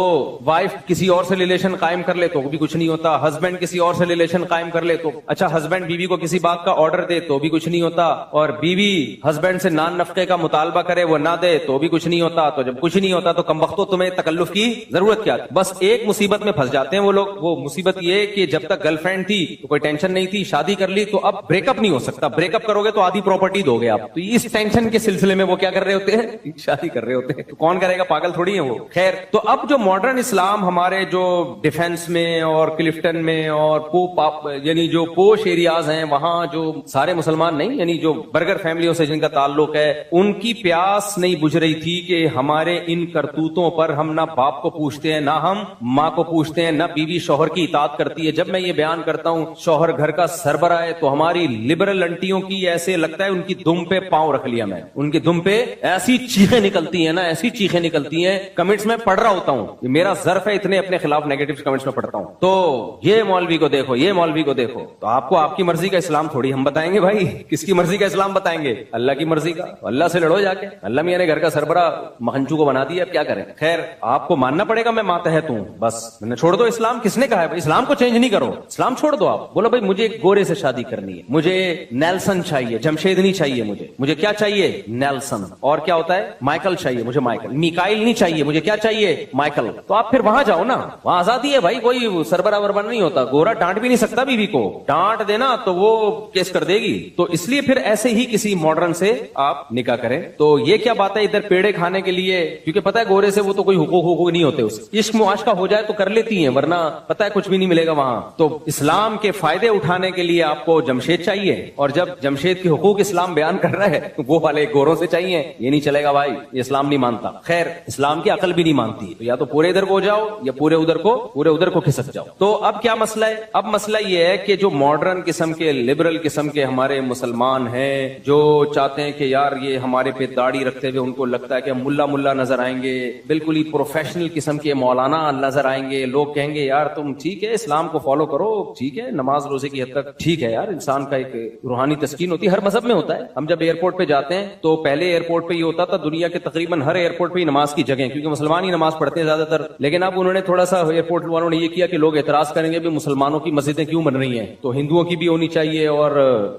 وائف کسی اور سے ریلیشن قائم کر لے تو بھی کچھ نہیں ہوتا, ہسبینڈ کسی اور سے ریلیشن قائم کر لے تو اچھا, ہسبینڈ بیوی کو کسی بات کا آرڈر دے تو بھی کچھ نہیں ہوتا, اور بیوی ہسبینڈ سے نان نفقے کا مطالبہ کرے وہ نہ دے تو بھی کچھ نہیں ہوتا. تو جب کچھ نہیں ہوتا تو کم وقتوں تمہیں تکلف کی ضرورت کیا. بس ایک مصیبت میں پھنس جاتے ہیں وہ لوگ. وہ مصیبت یہ کہ جب تک گرل فرینڈ تھی تو کوئی ٹینشن نہیں تھی, شادی کر لی تو اب بریک اپ نہیں ہو سکتا, بریک اپ کرو گے تو آدھی پراپرٹی دو گے آپ. تو اس ٹینشن کے سلسلے میں وہ کیا کر رہے ہوتے ہیں, شادی کر رہے ہوتے ہیں. تو کون کرے گا, پاگل تھوڑی ہیں وہ. خیر, تو اب جو ماڈرن اسلام ہمارے جو ڈیفنس میں اور کلفٹن میں اور یعنی جو پوش ایریاز ہیں وہاں جو سارے مسلمان نہیں, یعنی جو برگر فیملیوں فیملیوں سے جن کا تعلق ہے، ان کی پیاس نہیں بجھ رہی تھی کہ ہمارے ان کرتوتوں پر ہم نہ باپ کو پوچھتے ہیں، نہ ہم ماں کو پوچھتے ہیں، نہ بیوی شوہر کی اطاعت کرتی ہے. جب میں یہ بیان کرتا ہوں شوہر گھر کا سربراہ ہے تو ہماری لبرل انٹیوں کی ایسے لگتا ہے ان کی دم پہ پاؤں رکھ لیا میں، ان کی دم پہ ایسی چیخیں نکلتی ہیں نا، ایسی چیخیں نکلتی ہیں. کمنٹس میں پڑھ رہا ہوتا ہوں، یہ میرا ظرف ہے، اتنے اپنے خلاف نیگیٹو کمنٹس میں پڑھتا ہوں. تو یہ مولوی کو دیکھو، یہ مولوی کو دیکھو، تو آپ کو آپ کی مرضی کا اسلام تھوڑی ہم بتائیں گے بھائی. کس کی مرضی کا اسلام بتائیں گے؟ اللہ کی مرضی کا. اللہ سے لڑو جا کے. اللہ میاں نے گھر کا سربراہ مہنچو کو بنا دیا، اب کیا کریں. خیر آپ کو ماننا پڑے گا، میں ماتحت ہوں بس. میں نے چھوڑ دو اسلام. کس نے کہا ہے بھائی اسلام کو چینج نہیں کرو، اسلام چھوڑ دو. آپ بولو بھائی مجھے ایک گورے سے شادی کرنی ہے، مجھے نیلسن چاہیے، جمشید نہیں چاہیے. مجھے کیا چاہیے؟ نیلسن. اور کیا ہوتا ہے؟ مائیکل چاہیے مجھے، مائیکل. میکائل نہیں چاہیے مجھے، کیا چاہیے؟ مائیکل. تو آپ پھر وہاں جاؤ نا، وہاں آزادی ہے بھائی، کوئی سربراہ وربراہ نہیں ہوتا. گورا ڈانٹ بھی نہیں سکتا بیوی کو، ڈانٹ دینا تو وہ کیس کر دے گی. تو اس لیے پھر ایسے ہی کسی ماڈرن سے آپ نکاح کریں. تو یہ کیا بات ہے ادھر پیڑے کھانے کے لیے؟ کیونکہ پتہ ہے گورے سے وہ تو کوئی حقوق نہیں ہوتے. اس عشق معاشقہ ہو جائے تو کر لیتی ہیں، ورنہ پتہ ہے کچھ بھی نہیں ملے گا وہاں. تو اسلام کے فائدے اٹھانے کے لیے آپ کو جمشید چاہیے، اور جب جمشید کے حقوق اسلام بیان کر رہا ہے تو وہ والے گوروں سے چاہیے. یہ نہیں چلے گا بھائی، یہ اسلام نہیں مانتا. خیر اسلام کی عقل بھی نہیں مانتی، تو یا تو پورے ادھر کو جاؤ یا پورے ادھر کو کھسک جاؤ. تو اب کیا مسئلہ ہے؟ اب مسئلہ یہ ہے کہ جو ماڈرن قسم کے لبرل قسم کے ہمارے مسلمان ہیں، جو چاہتے ہیں کہ یار یہ ہمارے پہ داڑھی رکھتے ہوئے ان کو لگتا ہے کہ ہم ملا نظر آئیں گے، بالکل ہی پروفیشنل قسم کے مولانا نظر آئیں گے. لوگ کہیں گے یار تم ٹھیک ہے اسلام کو فالو کرو، ٹھیک ہے نماز روزے کی حد تک ٹھیک ہے یار، انسان کا ایک روحانی تسکین ہوتی ہے، ہر مذہب میں ہوتا ہے. ہم جب ایئرپورٹ پہ جاتے ہیں تو پہلے ایئرپورٹ پہ یہ ہوتا تھا، دنیا کے تقریباً ہر ایئرپورٹ پہ ہی نماز کی جگہ، کیونکہ مسلمان ہی نماز پڑھتے ہیں زیادہ تر. لیکن اب انہوں نے تھوڑا سا ایئرپورٹ والوں نے یہ کیا کہ لوگ اعتراض کریں گے بھی مسلمانوں کی مسجدیں کیوں بن رہی ہیں، تو ہندوؤں کی بھی ہونی چاہیے اور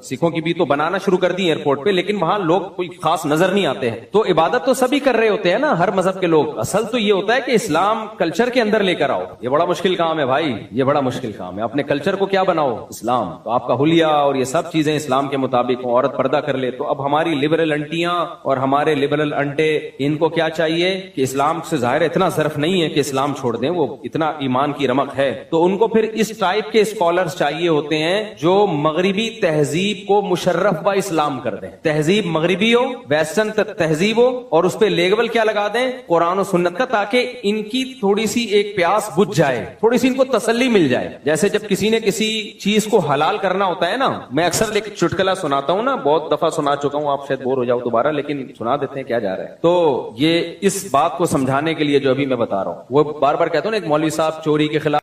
سکھوں کی بھی. تو بنانا شروع کر دی ایئرپورٹ پہ، لیکن وہاں لوگ کوئی خاص نظر نہیں آتے ہیں. تو عبادت تو سبھی کر رہے ہوتے ہیں نا، ہر مذہب کے لوگ. اصل تو یہ ہوتا ہے کہ اسلام کلچر کے اندر لے کر آؤ. یہ بڑا مشکل کام ہے بھائی، یہ بڑا مشکل کام ہے. اپنے کلچر کو کیا بناؤ؟ اسلام. تو آپ کا حلیہ اور یہ سب چیزیں اسلام کے مطابق ہوں. عورت پردہ کر لے. تو اب ہماری لبرل انٹیاں اور ہمارے لبرل انٹے، ان کو کیا چاہیے کہ اسلام سے ظاہر اتنا ظرف نہیں ہے کہ اسلام چھوڑ دیں، وہ اتنا ایمان کی رمق ہے. تو ان کو پھر اس ٹائپ کے اسکالرز چاہیے ہوتے ہیں جو مغربی تہذیب کو مشرف با اسلام کر دیں. تہذیب مغربی ہو، ویسٹرن تہذیب ہو، اور اس پہ لیبل کیا لگا دیں؟ قرآن و سنت کا، تاکہ ان کی تھوڑی سی ایک پیاس بجھ جائے، تھوڑی سی ان کو تسلی مل جائے. جیسے جب کسی نے کسی چیز کو حلال کرنا ہوتا ہے نا، میں اکثر ایک چٹکلا سناتا ہوں نا، بہت دفعہ سنا چکا ہوں، آپ شاید بور ہو جاؤ دوبارہ، لیکن سنا دیتے ہیں، کیا جا رہا ہے. تو یہ اس بات کو سمجھانے کے لیے جو ابھی میں بتا رہا ہوں، وہ بار بار کہتا ہوں نا، ایک مولوی صاحب چوری کے خلاف